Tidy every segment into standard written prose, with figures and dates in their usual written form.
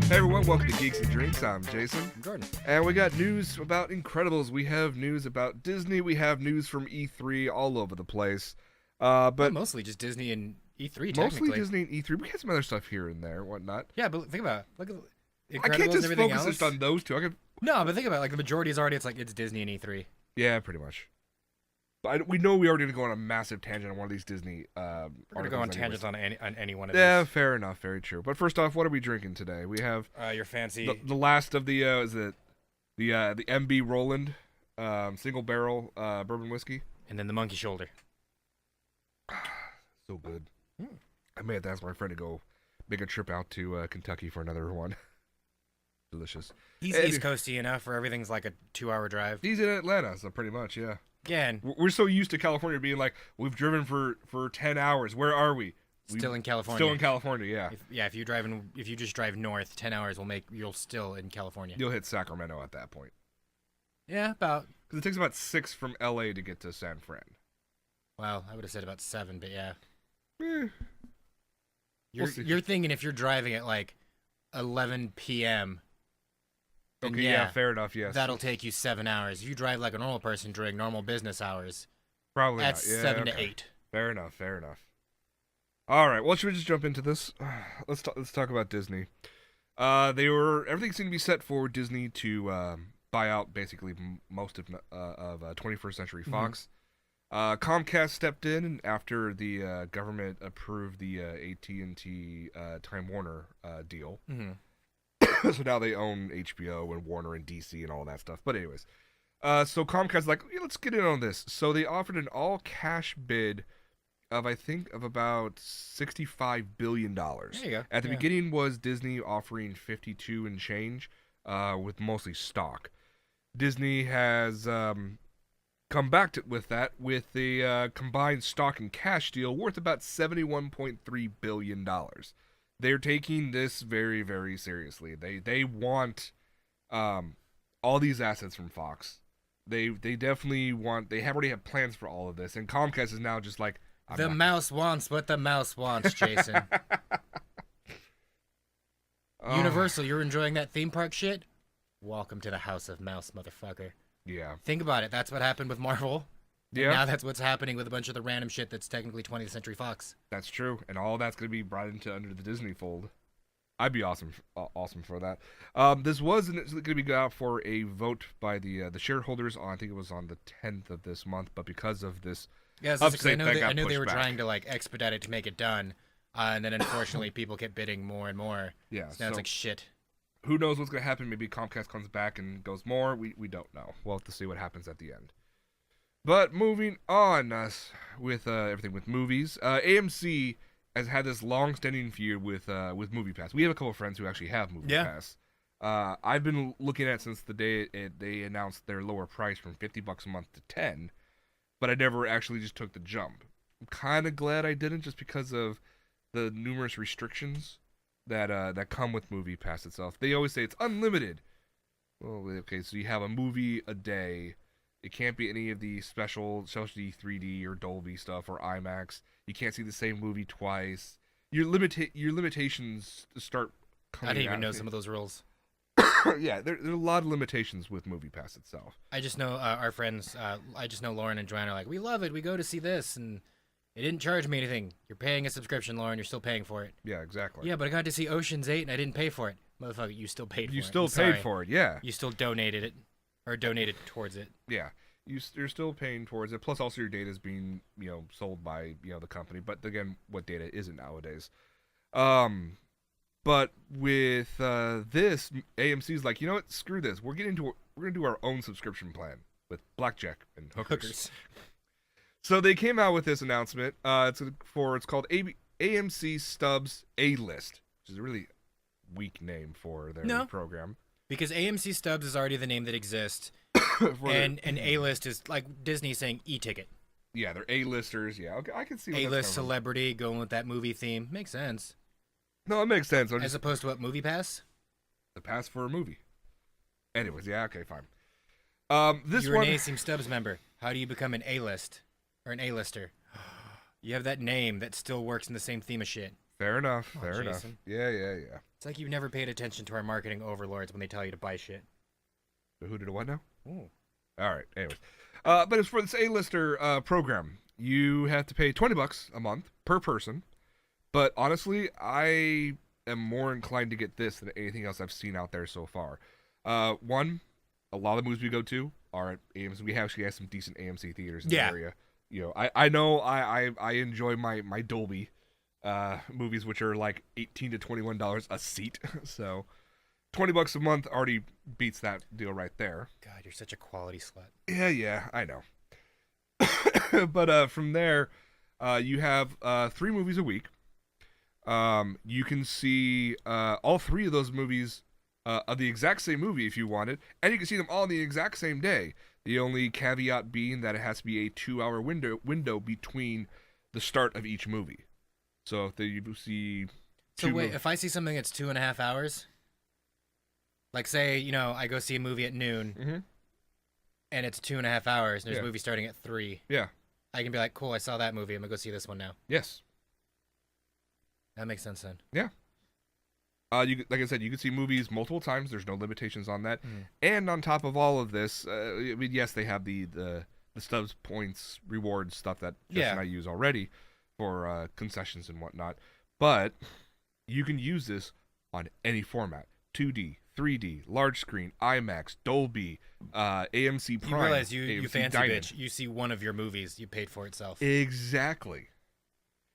Hey everyone, welcome to Geeks Drinks. I'm Jason. I'm Jordan. And we got news about Incredibles. We have news about Disney. We have news from E3 all over the place. But mostly just Disney and E3, technically. mostly Disney and E3. We had some other stuff here and there, whatnot. Yeah, but think about it. Look at Incredibles I can't just and everything focus else. just on those two. No, but think about it. Like, the majority is already, it's Disney and E3. Yeah, pretty much. But we know we already going to go on a massive tangent on one of these Disney We're going to go on tangents on any one of Yeah, these. fair enough. Very true. But first off, what are we drinking today? We have Your fancy... the last of the, is it the MB Roland single barrel bourbon whiskey. And then the monkey shoulder. So good. I may have to ask my friend to go make a trip out to Kentucky for another one. Delicious. He's East Coasty enough for everything's like a 2-hour drive. He's in Atlanta, so pretty much, yeah. Again. We're so used to California being like, we've driven for 10 hours. Where are we? Still in California. Still in California, yeah. If you just drive north, 10 hours you'll still in California. You'll hit Sacramento at that point. Yeah, about. Because it takes about 6 from LA to get to San Fran. Well, I would have said about 7, but yeah. You're thinking if you're driving at like 11 p.m. Okay, yeah, fair enough, yes. That'll take you 7 hours. If you drive like a normal person during normal business hours, probably that's not. Yeah, 7 okay. to 8. Fair enough. All right, well, should we just jump into this? Let's talk about Disney. Everything seemed to be set for Disney to buy out basically most of 21st Century Fox. Comcast stepped in after the government approved the AT&T Time Warner deal. So now they own HBO and Warner and DC and all that stuff. But anyways, so Comcast's like, let's get in on this. So they offered an all-cash bid of about $65 billion. There you go. At the beginning was Disney offering 52 and change, with mostly stock. Disney has come back with that with the combined stock and cash deal worth about $71.3 billion. They're taking this very, very seriously. They want all these assets from Fox. They definitely want. They already have plans for all of this, and Comcast is now just like the mouse wants what the mouse wants, Jason. Universal, you're enjoying that theme park shit? Welcome to the House of Mouse, motherfucker. Yeah. Think about it. That's what happened with Marvel. Yeah. And now that's what's happening with a bunch of the random shit that's technically 20th Century Fox. That's true, and all that's going to be brought into under the Disney fold. I'd be awesome for that. This was going to be out for a vote by the shareholders on, I think it was on the 10th of this month, but because of this upset, I know they were trying to like expedite it to make it done, and then unfortunately people kept bidding more and more. Yeah. So now it's like shit. Who knows what's going to happen? Maybe Comcast comes back and goes more. We don't know. We'll have to see what happens at the end. But moving on with everything with movies, AMC has had this long-standing feud with MoviePass. We have a couple of friends who actually have MoviePass. I've been looking at it since the day they announced their lower price from $50 a month to $10, but I never actually just took the jump. I'm kind of glad I didn't, just because of the numerous restrictions that come with MoviePass itself. They always say it's unlimited. Well, okay, so you have a movie a day. It can't be any of the special 3D or Dolby stuff or IMAX. You can't see the same movie twice. Your limitations start coming out. I didn't even know some of those rules. Yeah, there are a lot of limitations with MoviePass itself. I just know our friends, I just know Lauren and Joanna are like, we love it. We go to see this, and they didn't charge me anything. You're paying a subscription, Lauren. You're still paying for it. Yeah, exactly. Yeah, but I got to see Ocean's 8, and I didn't pay for it. Motherfucker, you still paid for it. You still paid for it, yeah. You still donated it. Or donated towards it. Yeah, you're still paying towards it. Plus, also your data is being sold by the company. But again, what data isn't nowadays? But with this, AMC's like, you know what? Screw this. We're gonna do our own subscription plan with blackjack and hookers. So they came out with this announcement. It's called AMC Stubs A-List, which is a really weak name for their program. Because AMC Stubs is already the name that exists, and A-List is like Disney saying e-ticket. Yeah, they're A-listers. Yeah, okay, I can see. A-list celebrity going with that movie theme makes sense. No, it makes sense. As opposed to what, Movie Pass? The pass for a movie. Anyways, yeah, okay, fine. You're an AMC Stubs member. How do you become an A-list or an A-lister? You have that name that still works in the same theme of shit. Fair enough. Come on, Fair enough. Jason. Yeah. It's like you've never paid attention to our marketing overlords when they tell you to buy shit. So who did what now? Ooh. All right. Anyways, but as for this A-lister program, you have to pay $20 a month per person. But honestly, I am more inclined to get this than anything else I've seen out there so far. One, a lot of the movies we go to are at AMC. We actually have some decent AMC theaters in the area. You know, I know I enjoy my Dolby movies, which are like $18 to $21 a seat. So $20 a month already beats that deal right there. God, you're such a quality slut. Yeah, I know. But from there, you have 3 movies a week. You can see all 3 of those movies of the exact same movie if you wanted, and you can see them all on the exact same day. The only caveat being that it has to be a 2-hour window between the start of each movie. So if you see... So wait, if I see something that's 2.5 hours, like say, you know, I go see a movie at noon, and it's 2.5 hours, and there's a movie starting at 3. Yeah. I can be like, cool, I saw that movie, I'm gonna go see this one now. Yes. That makes sense then. Yeah. Like I said, you can see movies multiple times. There's no limitations on that. Mm. And on top of all of this, I mean, yes, they have the stubs, points, rewards stuff that Justin and I use already for concessions and whatnot. But you can use this on any format: 2D, 3D, large screen, IMAX, Dolby, AMC Prime. You realize you AMC fancy Diamond. bitch. You see one of your movies, you paid for itself. Exactly.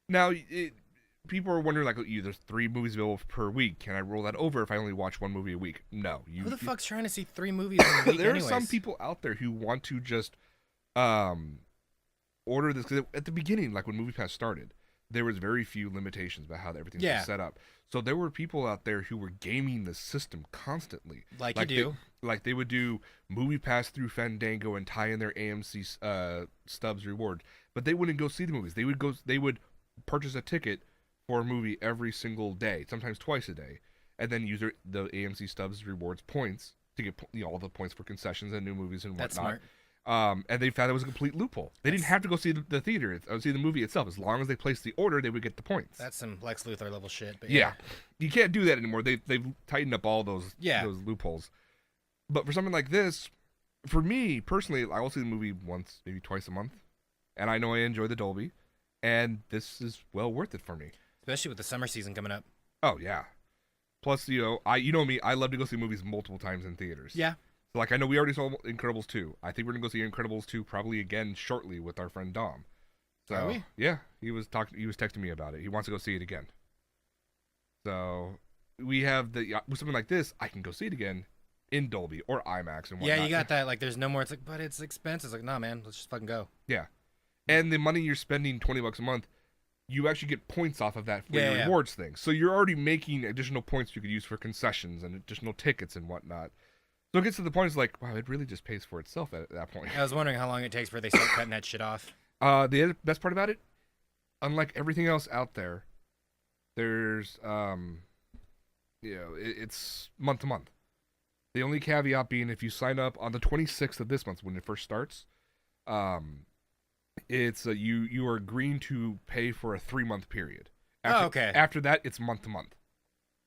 Now, people are wondering, like, there's 3 movies available per week. Can I roll that over if I only watch 1 movie a week? No. Who the fuck's trying to see 3 movies in a week There anyways? are some people out there who want to just order this. Cause at the beginning, like when MoviePass started, there was very few limitations about how everything was set up. So there were people out there who were gaming the system constantly. Like you do. They would do MoviePass through Fandango and tie in their AMC stubs reward. But they wouldn't go see the movies. They would purchase a ticket for a movie every single day, sometimes twice a day, and then use the AMC stubs rewards points to get all the points for concessions and new movies and whatnot. That's smart. And they found it was a complete loophole. They didn't have to go see the theater or see the movie itself. As long as they placed the order, they would get the points. That's some Lex Luthor level shit. But yeah, you can't do that anymore. They've tightened up all those loopholes. But for something like this, for me personally, I will see the movie once, maybe twice a month, and I know I enjoy the Dolby, and this is well worth it for me. Especially with the summer season coming up. Oh yeah. Plus, you know me, I love to go see movies multiple times in theaters. Yeah. So, like, I know we already saw Incredibles 2. I think we're gonna go see Incredibles 2 probably again shortly with our friend Dom. So, are we? Yeah, he was texting me about it. He wants to go see it again. So we have with something like this, I can go see it again in Dolby or IMAX and whatnot. Yeah, you got that. Like, there's no more. It's like, but it's expensive. It's like, nah, man, let's just fucking go. Yeah, and the money you're spending, $20 a month, you actually get points off of that for your rewards thing. So you're already making additional points you could use for concessions and additional tickets and whatnot. So it gets to the point, it's like, wow, it really just pays for itself at that point. I was wondering how long it takes before they start cutting that shit off. The other best part about it, unlike everything else out there, there's, it's month to month. The only caveat being if you sign up on the 26th of this month when it first starts, it's you are agreeing to pay for a 3-month period. Okay. After that, it's month to month.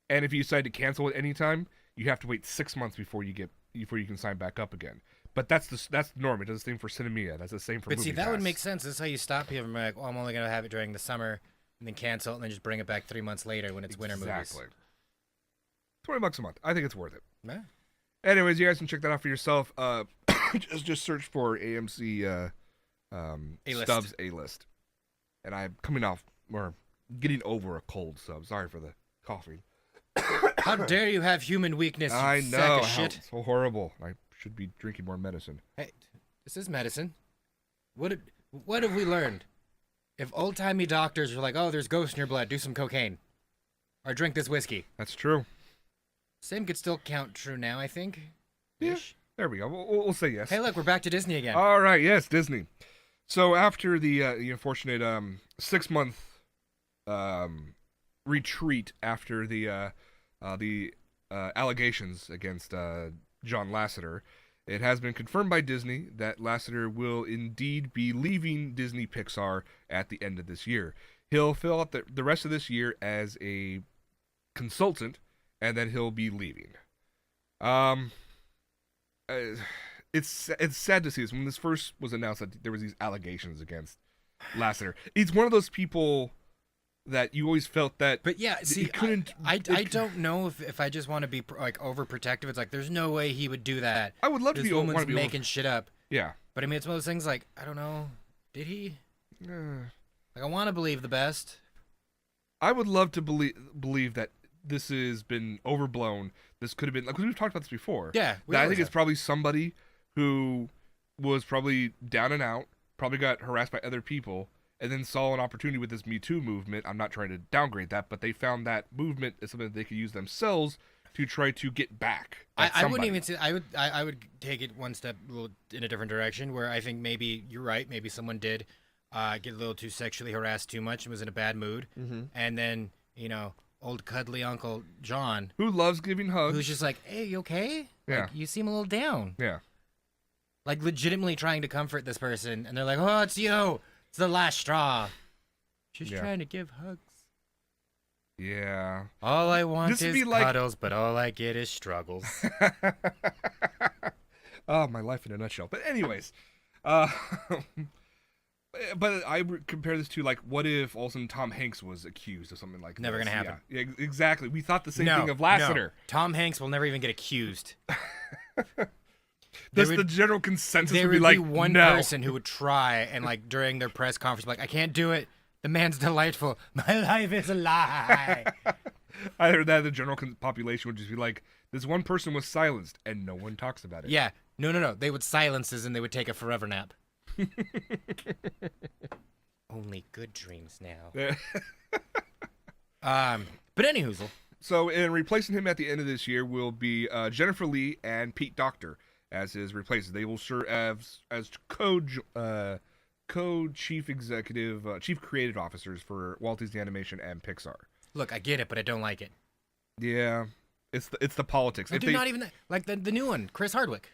And if you decide to cancel at any time, you have to wait 6 months before you can sign back up again. But that's the norm. It does the same for Cinemia. That's the same for. But see, that would MoviePass. make sense. This is how you stop people from like, I'm only gonna have it during the summer, and then cancel it, and then just bring it back 3 months later when it's winter movies. Exactly. $20 a month. I think it's worth it. Yeah. Anyways, you guys can check that out for yourself. Just search for AMC A-list. Stubs A-list. And I'm getting over a cold, so I'm sorry for the coughing. How dare you have human weakness, you I sack know, of shit. so horrible. I should be drinking more medicine. Hey, this is medicine. What have we learned? If old-timey doctors are like, oh, there's ghosts in your blood, do some cocaine. Or drink this whiskey. That's true. Same could still count true now, I think. Yeah. Ish. There we go. We'll say yes. Hey, look, we're back to Disney again. All right, yes, Disney. So after the unfortunate 6-month retreat after the allegations against John Lasseter, it has been confirmed by Disney that Lasseter will indeed be leaving Disney Pixar at the end of this year. He'll fill out the rest of this year as a consultant, and then he'll be leaving. Uh, it's sad to see this. When this first was announced that there was these allegations against Lasseter, he's one of those people that you always felt that. But yeah, see, I don't know if I just want to be like overprotective. It's like there's no way he would do that. I would love to be making shit up. Yeah, but I mean, it's one of those things. Like I don't know, did he? Like I want to believe the best. I would love to believe that this has been overblown. This could have been like we've talked about this before. Yeah, I think it's probably somebody who was probably down and out, probably got harassed by other people, and then saw an opportunity with this Me Too movement. I'm not trying to downgrade that, but they found that movement as something that they could use themselves to try to get back. I wouldn't even say I would take it one step in a different direction, where I think maybe you're right. Maybe someone did get a little too sexually harassed too much and was in a bad mood, and then old cuddly Uncle John, who loves giving hugs, who's just like, "Hey, you okay? Yeah, like, you seem a little down." Yeah, like legitimately trying to comfort this person, and they're like, "Oh, it's you. It's the last straw." She's trying to give hugs. Yeah. All I want is cuddles, but all I get is struggles. Oh, my life in a nutshell. But anyways, but I compare this to, like, what if all of a sudden Tom Hanks was accused of something like Never this? Gonna happen. Yeah, exactly. We thought the same thing of Lasseter. No. Tom Hanks will never even get accused. The general consensus would be like, one no. person who would try and, like, during their press conference, be like, I can't do it. The man's delightful. My life is a lie. I heard that the general population would just be like, this one person was silenced, and no one talks about it. Yeah. No. They would silence us, and they would take a forever nap. Only good dreams now. But anyhoozle. So in replacing him at the end of this year will be Jennifer Lee and Pete Docter as his replacements. They will serve as co-chief executive, chief creative officers for Walt Disney Animation and Pixar. Look, I get it, but I don't like it. Yeah, it's the politics. Well, not even that. Like the new one, Chris Hardwick.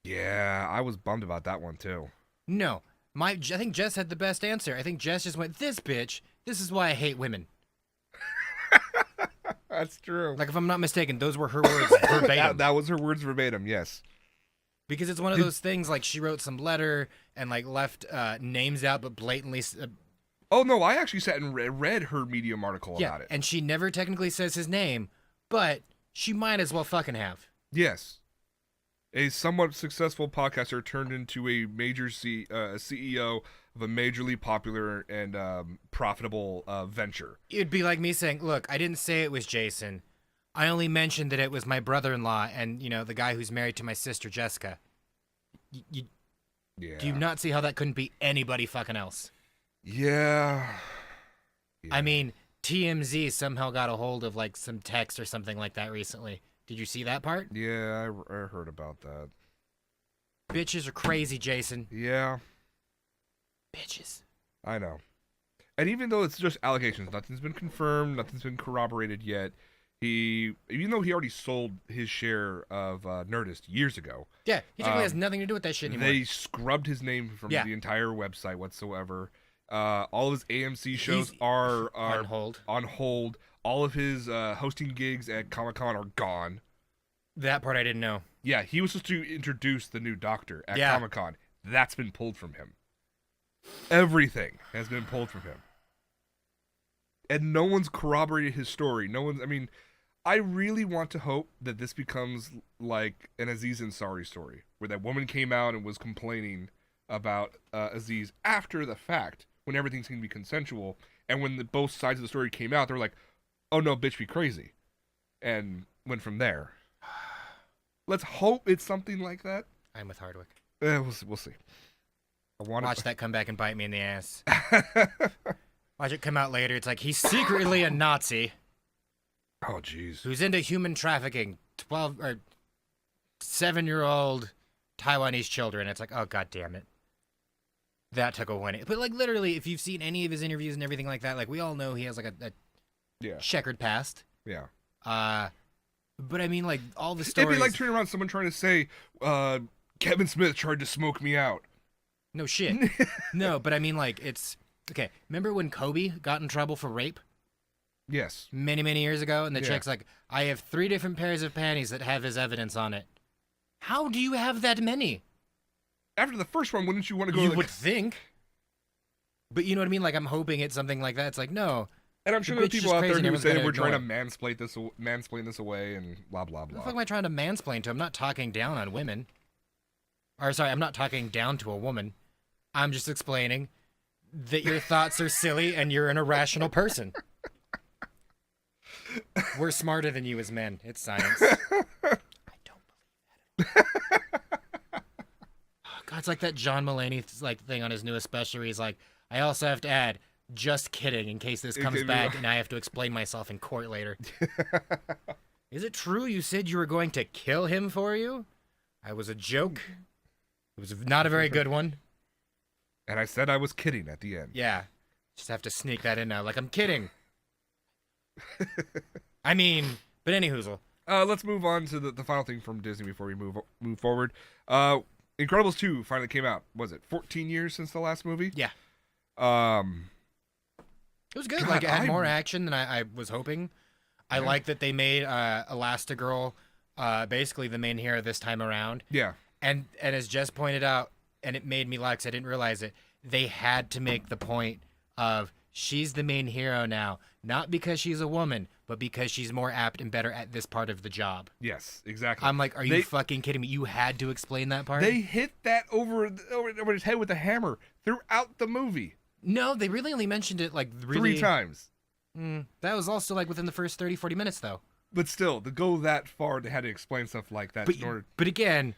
Yeah, I was bummed about that one too. No, I think Jess had the best answer. I think Jess just went, "This bitch. This is why I hate women." That's true. Like, if I'm not mistaken, those were her words verbatim. that was her words verbatim, yes. Because it's one of those things, like, she wrote some letter and, like, left names out, but blatantly... Oh, no, I actually sat and read her Medium article about it. And she never technically says his name, but she might as well fucking have. Yes. A somewhat successful podcaster turned into a major CEO of a majorly popular and profitable venture. It'd be like me saying, look, I didn't say it was Jason. I only mentioned that it was my brother-in-law and, the guy who's married to my sister, Jessica. Do you not see how that couldn't be anybody fucking else? Yeah. I mean, TMZ somehow got a hold of, like, some text or something like that recently. Did you see that part? Yeah, I heard about that. Bitches are crazy, Jason. Yeah. Bitches. I know. And even though it's just allegations, nothing's been confirmed, nothing's been corroborated yet, even though he already sold his share of Nerdist years ago. Yeah, he technically has nothing to do with that shit anymore. They scrubbed his name from the entire website whatsoever. All of his AMC shows are on hold. On hold. All of his hosting gigs at Comic-Con are gone. That part I didn't know. Yeah, he was supposed to introduce the new Doctor at Comic-Con. That's been pulled from him. Everything has been pulled from him. And no one's corroborated his story. I really want to hope that this becomes like an Aziz Ansari story, where that woman came out and was complaining about Aziz after the fact, when everything's going to be consensual, and when both sides of the story came out, they were like, oh no, bitch, be crazy. And went from there. Let's hope it's something like that. I'm with Hardwick. We'll see. Watch that come back and bite me in the ass. Watch it come out later. It's like, he's secretly a Nazi. Oh, jeez. Who's into human trafficking 12 or 7-year-old Taiwanese children. It's like, oh, god damn it. That took a winning. But, like, literally, if you've seen any of his interviews and everything like that, like, we all know he has, like, a checkered past. Yeah. But, I mean, like, all the stories... It'd be like turning around someone trying to say, Kevin Smith tried to smoke me out. No shit. No, but I mean, like, it's... Okay, remember when Kobe got in trouble for rape Yes. many, many years ago? And the Yeah. chick's like, I have 3 different pairs of panties that have his evidence on it. How do you have that many? After the first one, wouldn't you want to go? You to would think. But you know what I mean? Like, I'm hoping it's something like that. It's like, no. And I'm sure The there are bitch is people out there crazy and who everyone's say gonna we're trying to ignore mansplain this away and blah blah What the blah. fuck am I trying to mansplain to? I'm not talking down on women. Or, sorry, I'm not talking down to a woman. I'm just explaining that your thoughts are silly and you're an irrational person. We're smarter than you as men. It's science. I don't believe that at all. Oh, God, it's like that John Mulaney thing on his newest special where he's like, I also have to add, just kidding, in case this comes back and I have to explain myself in court later. Is it true you said you were going to kill him for you? I was a joke. It was not a very good one. And I said I was kidding at the end. Yeah. Just have to sneak that in now. Like, I'm kidding. I mean, but any hoozle. Let's move on to the final thing from Disney before we move forward. Incredibles 2 finally came out. Was it 14 years since the last movie? Yeah. It was good. God, like, it had more action than I was hoping. I like that they made Elastigirl basically the main hero this time around. Yeah. And as Jess pointed out, and it made me laugh 'cause I didn't realize it, they had to make the point of she's the main hero now, not because she's a woman, but because she's more apt and better at this part of the job. Yes, exactly. I'm like, are you fucking kidding me? You had to explain that part? They hit that over his head with a hammer throughout the movie. No, they really only mentioned it like 3 times. That was also like within the first 30, 40 minutes though. But still, to go that far, they had to explain stuff like that. But again,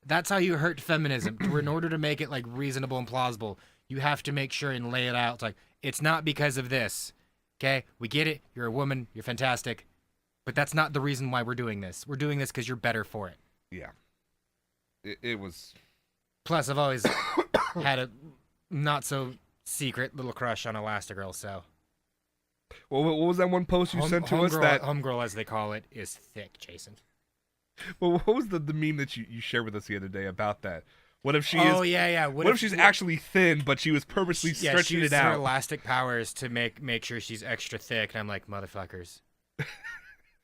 that's how you hurt feminism. In order to make it like reasonable and plausible, you have to make sure and lay it out. It's like, it's not because of this. Okay? We get it. You're a woman. You're fantastic. But that's not the reason why we're doing this. We're doing this because you're better for it. Yeah. It was... Plus, I've always had a not so secret little crush on Elastigirl, so... Well, what was that one post you sent to us? That Homegirl, as they call it, is thick, Jason. Well, what was the meme that you shared with us the other day about that? What if she is... Oh, yeah. What if she's actually thin, but she was purposely stretching it out? Her elastic powers to make sure she's extra thick, and I'm like, motherfuckers.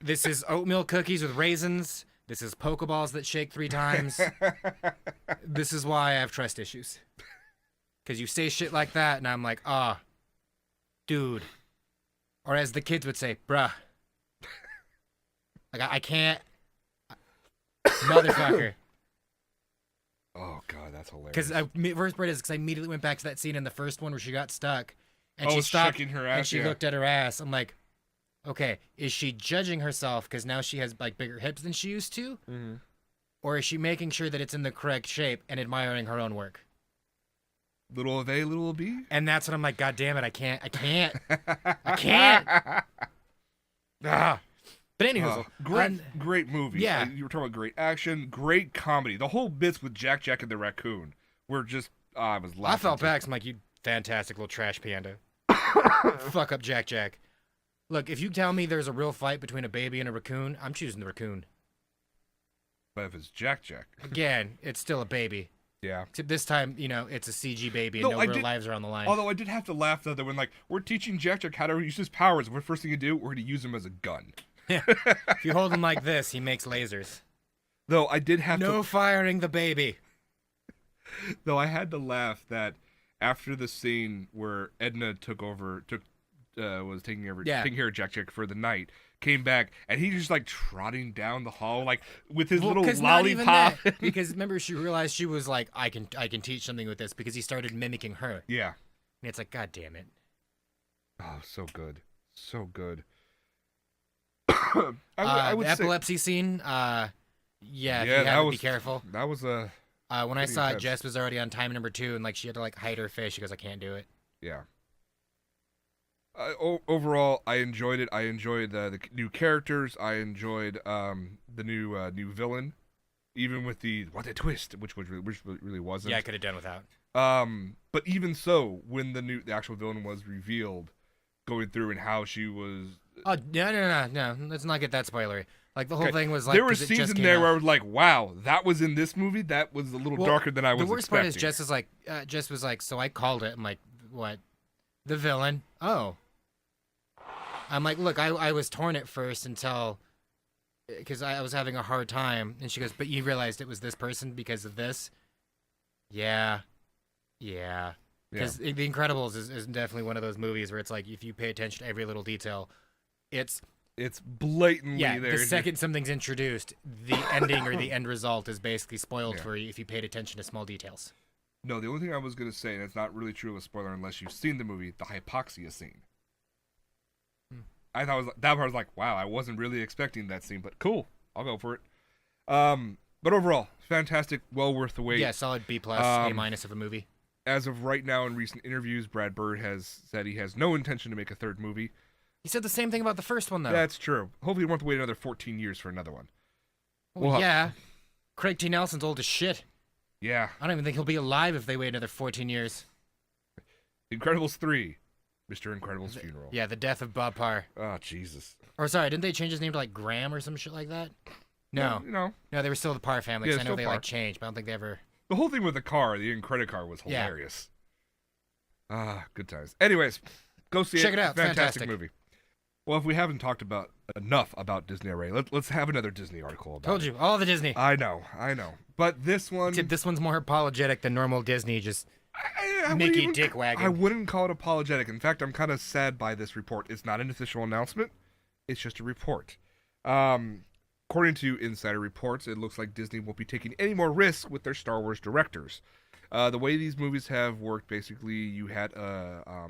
This is oatmeal cookies with raisins. This is Pokeballs that shake 3 times. This is why I have trust issues. Because you say shit like that, and I'm like, dude. Or as the kids would say, bruh. Like, I can't. Motherfucker. Oh, God, that's hilarious. Because first part is because I immediately went back to that scene in the first one where she got stuck. And she stopped shaking her ass, and she looked at her ass. I'm like, okay, is she judging herself because now she has like bigger hips than she used to? Mm-hmm. Or is she making sure that it's in the correct shape and admiring her own work? Little of A, little of B? And that's when I'm like, God damn it, I can't. Ah. But anyways, great movie. Yeah. You were talking about great action, great comedy. The whole bits with Jack and the raccoon were just, I was laughing. I felt back. I'm like, you fantastic little trash panda. Fuck up Jack. Look, if you tell me there's a real fight between a baby and a raccoon, I'm choosing the raccoon. But if it's Jack. Again, it's still a baby. Yeah. Except this time, it's a CG baby and no real lives are on the line. Although I did have to laugh, though, that when, we're teaching Jack how to use his powers. What first thing you do, we're going to use him as a gun. Yeah. If you hold him like this, he makes lasers. Though I did have No firing the baby. Though I had to laugh that after the scene where Edna was taking care of Jack for the night, came back and he's just trotting down the hall with his little lollipop. Because remember, she realized she was like, I can teach something with this because he started mimicking her. Yeah. And it's like, God damn it. Oh, so good. I would the epilepsy scene, you had to be careful. That was a... when I saw it, Jess was already on time number 2, and she had to hide her face. She goes, I can't do it. Yeah. Overall, I enjoyed it. I enjoyed the new characters. I enjoyed the new villain, even with the twist, which really wasn't. Yeah, I could have done without. But even so, when the actual villain was revealed, going through and how she was. Oh no! Let's not get that spoilery. The whole thing was there were scenes in there where I was like, "Wow, that was in this movie. That was a little darker than I was expecting." The worst part is Jess was like, "So I called it." I'm like, "What?" the villain. Oh. I'm like, look, I was torn at first until, because I was having a hard time. And she goes, but you realized it was this person because of this? Yeah. Because The Incredibles is definitely one of those movies where it's like, if you pay attention to every little detail, it's blatantly there. The second something's introduced, the ending or the end result is basically spoiled for you if you paid attention to small details. No, the only thing I was going to say, and it's not really true of a spoiler unless you've seen the movie, the hypoxia scene. I thought that part was like, wow, I wasn't really expecting that scene, but cool, I'll go for it. But overall, fantastic, well worth the wait. Yeah, solid B+, A- of a movie. As of right now, in recent interviews, Brad Bird has said he has no intention to make a third movie. He said the same thing about the first one, though. That's true. Hopefully, we won't have to wait another 14 years for another one. Well, yeah. Craig T. Nelson's old as shit. Yeah. I don't even think he'll be alive if they wait another 14 years. Incredibles 3. Mr. Incredible's funeral. Yeah, the death of Bob Parr. Oh, Jesus. Or, sorry, didn't they change his name to, like, Graham or some shit like that? No. No, they were still the Parr family, because I know they, Parr. like, changed, but I don't think they ever... The whole thing with the car, the in-credit car, was hilarious. Good times. Anyways, go see it. Check it out. Fantastic movie. Well, if we haven't talked about enough about Disney already, let's have another Disney article about Told you, all the Disney. I know. But this one... Except this one's more apologetic than normal Disney, just Mickey dick wagging. I wouldn't call it apologetic. In fact, I'm kind of sad by this report. It's not an official announcement. It's just a report. According to insider reports, it looks like Disney won't be taking any more risks with their Star Wars directors. The way these movies have worked, basically, you had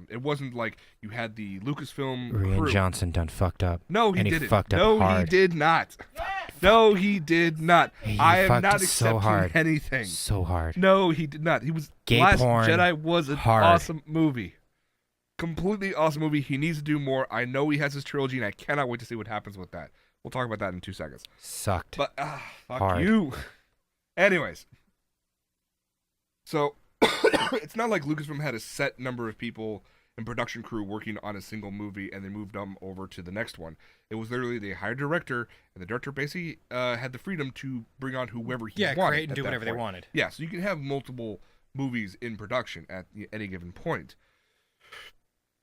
it wasn't like you had the Lucasfilm Rian crew. Johnson done fucked up. No, he didn't. He fucked up no, hard. he did not. No, he did not. I am not accepting so hard. anything. So hard. No, he did not. He was Gay Last porn, Jedi was an hard. awesome movie. Completely awesome movie. He needs to do more. I know he has his trilogy, and I cannot wait to see what happens with that. We'll talk about that in 2 seconds. Sucked. But fuck hard. you. Anyways, so it's not like Lucasfilm had a set number of people and production crew working on a single movie and they moved them over to the next one. It was literally they hired a director, and the director basically had the freedom to bring on whoever he wanted. Create and do whatever they wanted. Yeah, so you can have multiple movies in production at any given point.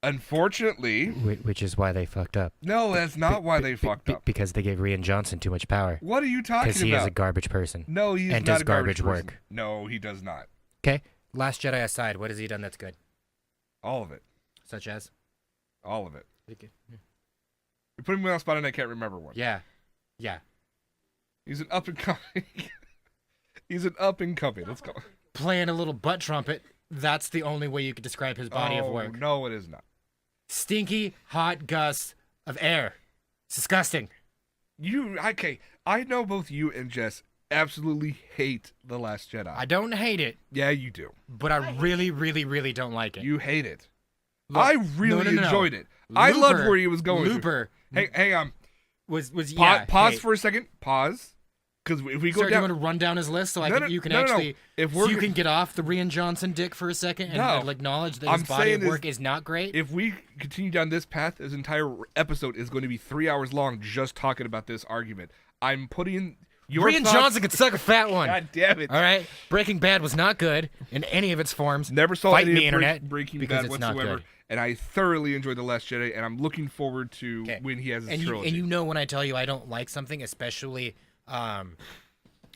Unfortunately... Which is why they fucked up. No, that's not why they fucked up. Because they gave Rian Johnson too much power. What are you talking about? Because he is a garbage person. No, he's and not does a garbage work. person. No, he does not. Okay, Last Jedi aside, what has he done that's good? All of it. Such as? All of it. Okay. You're putting me on the spot and I can't remember one. Yeah. He's an up-and-coming... He's an up-and-coming. Let's go. Playing a little butt trumpet, that's the only way you could describe his body of work. No, it is not. Stinky, hot gusts of air. It's disgusting. Okay, I know both you and Jess absolutely hate The Last Jedi. I don't hate it. Yeah, you do. But I really, really, really don't like it. You hate it. Look, I really enjoyed it. I loved where he was going. Looper. Hang on. Pause for a second. Pause. Because if we go down, do you want to run down his list so you can get off the Rian Johnson dick for a second and acknowledge that his body of work is not great? If we continue down this path, this entire episode is going to be 3 hours long just talking about this argument. I'm putting your Rian Johnson could suck a fat one. God damn it! All right, Breaking Bad was not good in any of its forms. Never saw Fight any me, of internet, Breaking because Bad it's not whatsoever, good. and I thoroughly enjoyed The Last Jedi, and I'm looking forward to when he has his trilogy. And you know when I tell you I don't like something, especially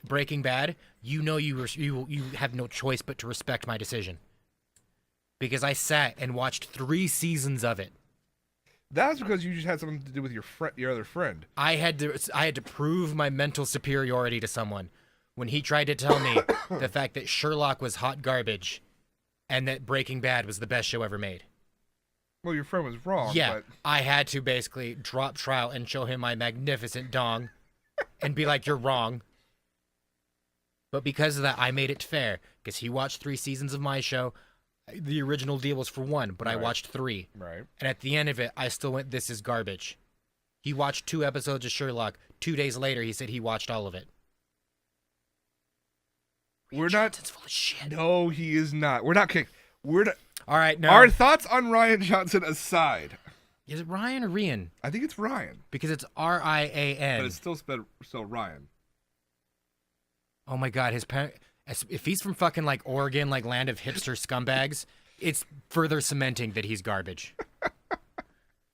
Breaking Bad, you know you have no choice but to respect my decision. Because I sat and watched 3 seasons of it. That's because you just had something to do with your other friend. I had to prove my mental superiority to someone when he tried to tell me the fact that Sherlock was hot garbage and that Breaking Bad was the best show ever made. Well, your friend was wrong. Yeah, but... I had to basically drop trout and show him my magnificent dong and be like, you're wrong. But because of that, I made it fair. Because he watched 3 seasons of my show. The original deal was for 1, but I watched 3. Right. And at the end of it, I still went, this is garbage. He watched 2 episodes of Sherlock. 2 days later, he said he watched all of it. We're Johnson's full of shit. No, he is not. We're not kidding. All right, no. Our thoughts on Rian Johnson aside. Is it Ryan or Rian? I think it's Ryan. Because it's R-I-A-N. But it's still Ryan. Oh my God, his parent. If he's from fucking like Oregon, like land of hipster scumbags, it's further cementing that he's garbage.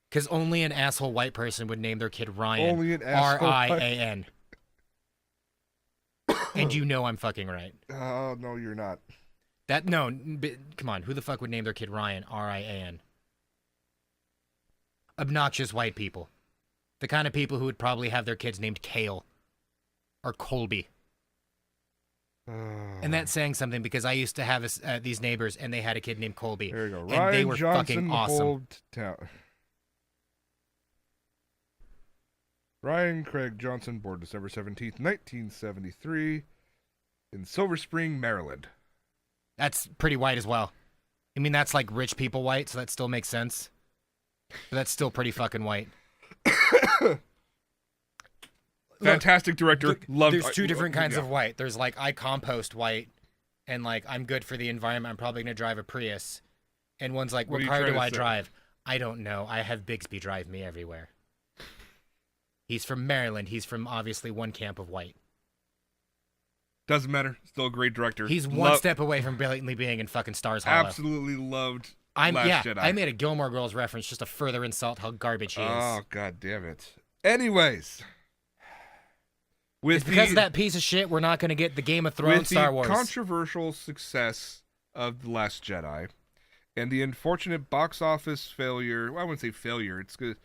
Because only an asshole white person would name their kid Ryan. Only an asshole Rian. And you know I'm fucking right. Oh, no, you're not. Come on. Who the fuck would name their kid Ryan? Rian. Obnoxious white people. The kind of people who would probably have their kids named Kale. Or Colby. And that's saying something because I used to have these neighbors and they had a kid named Colby. There you go. And Ryan they were Johnson fucking awesome. Old Town. Ryan Craig Johnson, born December 17th, 1973, in Silver Spring, Maryland. That's pretty white as well. I mean, that's like rich people white, so that still makes sense. But that's still pretty fucking white. Fantastic director. There's two different kinds of white. There's like I compost white, and like I'm good for the environment. I'm probably gonna drive a Prius. And one's like, what car do I drive? I don't know. I have Bixby drive me everywhere. He's from Maryland. He's from obviously one camp of white. Doesn't matter. Still a great director. He's one step away from blatantly being in fucking Stars Hollow. Absolutely loved Last Jedi. I made a Gilmore Girls reference just to further insult how garbage he is. Oh, god damn it. Anyways. It's because of that piece of shit we're not going to get the Game of Thrones Star Wars. With the controversial success of The Last Jedi and the unfortunate box office failure, well, I wouldn't say failure, it's going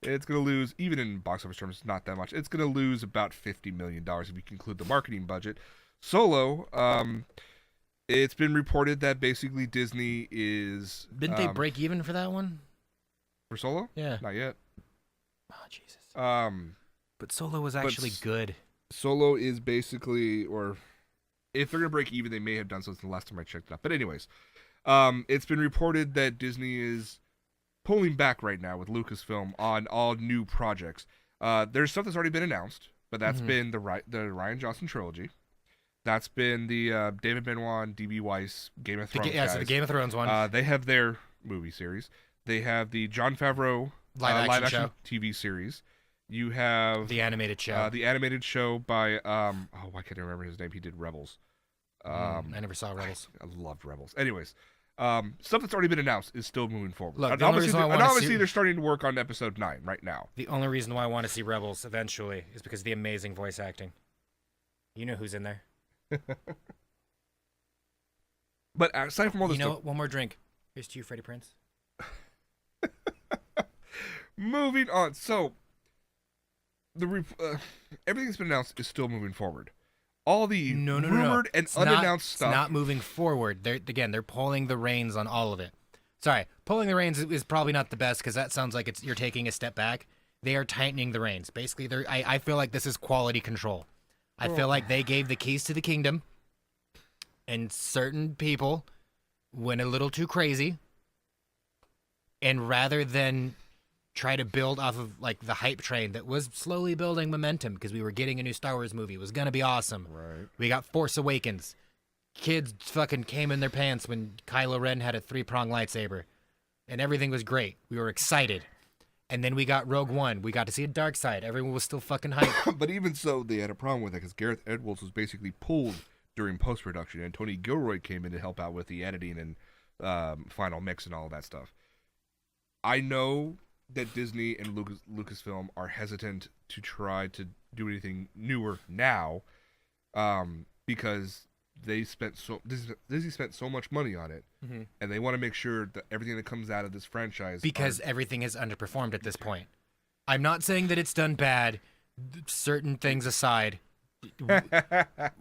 to lose, even in box office terms, not that much. It's going to lose about $50 million if you include the marketing budget. Solo, it's been reported that basically Disney is... Didn't they break even for that one? For Solo? Yeah. Not yet. Oh, Jesus. But Solo was actually good. Solo is basically, or if they're going to break even, they may have done so since the last time I checked it out. But anyways, it's been reported that Disney is pulling back right now with Lucasfilm on all new projects. There's stuff that's already been announced, but that's been the Rian Johnson trilogy. That's been the David Benoit and D.B. Weiss Game of Thrones guys. So the Game of Thrones one. They have their movie series. They have the Jon Favreau live action TV series. You have the animated show. The animated show by I can't remember his name. He did Rebels. I never saw Rebels. I loved Rebels. Anyways, stuff that's already been announced is still moving forward. Look, obviously they're starting to work on episode 9 right now. The only reason why I want to see Rebels eventually is because of the amazing voice acting. You know who's in there. But aside from all this, what? One more drink. Here's to you, Freddie Prinze. Moving on. So everything that's been announced is still moving forward. All the rumored and unannounced stuff. It's not moving forward. They're pulling the reins on all of it. Sorry, pulling the reins is probably not the best because that sounds like you're taking a step back. They are tightening the reins. Basically, I feel like this is quality control. I feel like they gave the keys to the kingdom, and certain people went a little too crazy. And rather than try to build off of like the hype train that was slowly building momentum because we were getting a new Star Wars movie. It was gonna be awesome. Right. We got Force Awakens. Kids fucking came in their pants when Kylo Ren had a 3-prong lightsaber. And everything was great. We were excited. And then we got Rogue One. We got to see a dark side. Everyone was still fucking hyped. But even so, they had a problem with it because Gareth Edwards was basically pulled during post-production, and Tony Gilroy came in to help out with the editing and final mix and all of that stuff. I know that Disney and Lucasfilm are hesitant to try to do anything newer now because Disney spent so much money on it, and they want to make sure that everything that comes out of this franchise... Because everything has underperformed at this point. I'm not saying that it's done bad, certain things aside.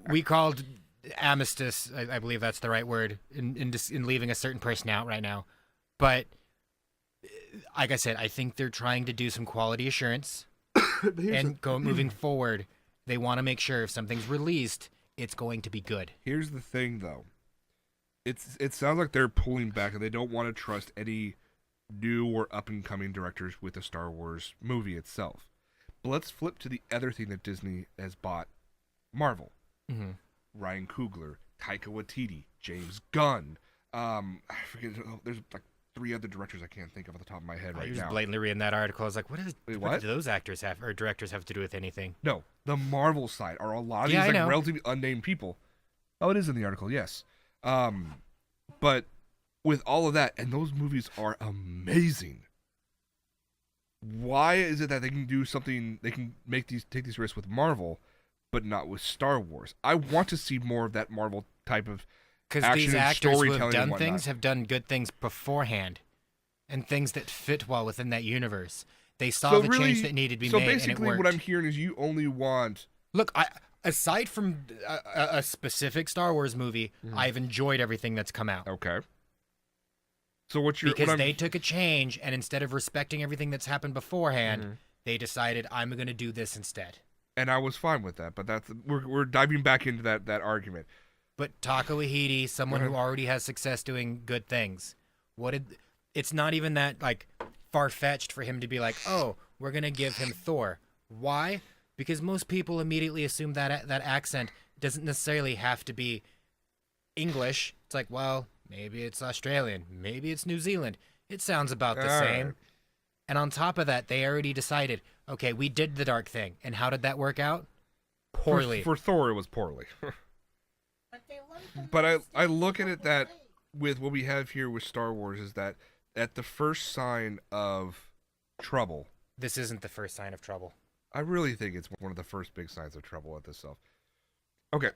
We called Armistice, I believe that's the right word, in leaving a certain person out right now. But, like I said, I think they're trying to do some quality assurance, and moving forward, they want to make sure if something's released, it's going to be good. Here's the thing, though. It sounds like they're pulling back, and they don't want to trust any new or up-and-coming directors with the Star Wars movie itself. But let's flip to the other thing that Disney has bought. Marvel. Ryan Coogler, Taika Waititi, James Gunn. I forget, there's like 3 other directors I can't think of off the top of my head right now. I was blatantly reading that article. I was like, what do those actors have, or directors have to do with anything? No, the Marvel side are a lot of these relatively unnamed people. Oh, it is in the article, yes. But with all of that, and those movies are amazing. Why is it that they can do something? They can take these risks with Marvel, but not with Star Wars. I want to see more of that Marvel type of because action these and actors who storytelling have and done whatnot. things have done good things beforehand, and things that fit well within that universe. They saw the change that needed to be made, and it basically, worked. what I'm hearing is you only want. Look, aside from a specific Star Wars movie, I've enjoyed everything that's come out. Okay. So what's your because they took a change, and instead of respecting everything that's happened beforehand, they decided I'm going to do this instead. And I was fine with that, but we're diving back into that argument. But Taika Waititi, someone who already has success doing good things, it's not even that like far-fetched for him to be like, oh, we're going to give him Thor. Why? Because most people immediately assume that accent doesn't necessarily have to be English. It's like, well, maybe it's Australian, maybe it's New Zealand. It sounds about the same. Right. And on top of that, they already decided, okay, we did the dark thing. And how did that work out? Poorly. For Thor, it was poorly. But I look at it that with what we have here with Star Wars is that at the first sign of trouble. This isn't the first sign of trouble. I really think it's one of the first big signs of trouble at this stuff. Okay.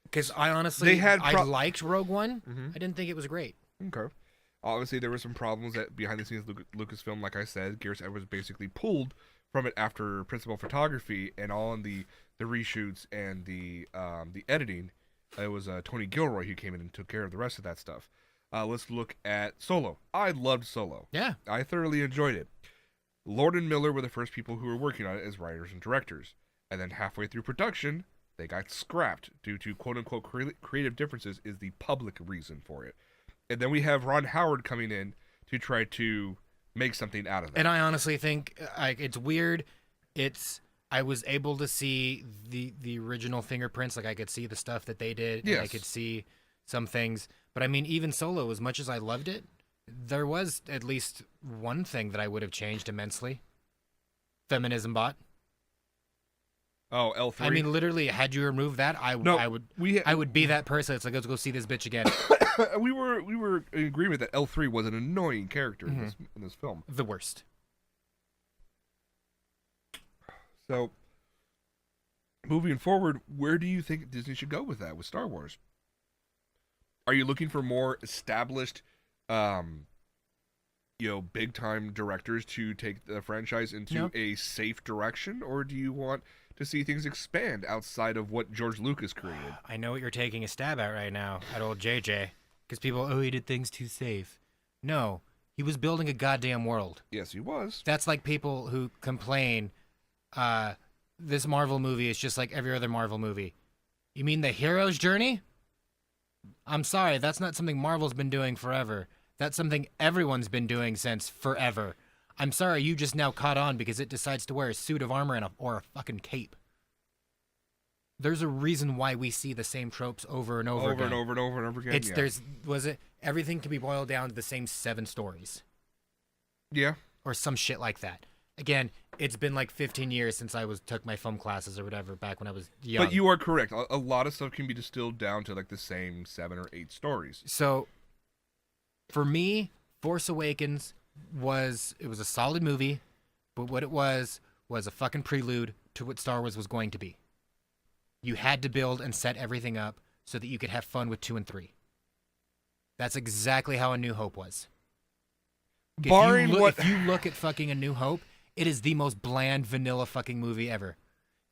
Because I honestly, I liked Rogue One. I didn't think it was great. Okay. Obviously, there were some problems that behind the scenes Lucasfilm, like I said, Gareth Edwards basically pulled from it after principal photography and all in the reshoots and the editing. It was Tony Gilroy who came in and took care of the rest of that stuff. Let's look at Solo. I loved Solo. Yeah. I thoroughly enjoyed it. Lord and Miller were the first people who were working on it as writers and directors. And then halfway through production, they got scrapped due to quote-unquote creative differences is the public reason for it. And then we have Ron Howard coming in to try to make something out of that. And I honestly think it's weird. I was able to see the original fingerprints. Like I could see the stuff that they did. Yes. And I could see some things. But I mean, even Solo, as much as I loved it, there was at least one thing that I would have changed immensely. Feminism bot. Oh, L3. I mean, literally, had you removed that, I would be that person. It's like, let's go see this bitch again. we were in agreement that L3 was an annoying character in this film. The worst. So, moving forward, where do you think Disney should go with that, with Star Wars? Are you looking for more established, big-time directors to take the franchise into a safe direction, or do you want to see things expand outside of what George Lucas created? I know what you're taking a stab at right now, at old JJ, because people, he did things too safe. No, he was building a goddamn world. Yes, he was. That's like people who complain, this Marvel movie is just like every other Marvel movie. You mean the hero's journey? I'm sorry, that's not something Marvel's been doing forever. That's something everyone's been doing since forever. I'm sorry, you just now caught on because it decides to wear a suit of armor or a fucking cape. There's a reason why we see the same tropes over and over again. And over and over and over again. Everything can be boiled down to the same 7 stories. Yeah. Or some shit like that. Again, it's been like 15 years since I took my film classes or whatever back when I was young. But you are correct. A lot of stuff can be distilled down to like the same 7 or 8 stories. So, for me, Force Awakens was a solid movie, but what it was a fucking prelude to what Star Wars was going to be. You had to build and set everything up so that you could have fun with 2 and 3. That's exactly how A New Hope was. If you look at fucking A New Hope, it is the most bland, vanilla fucking movie ever.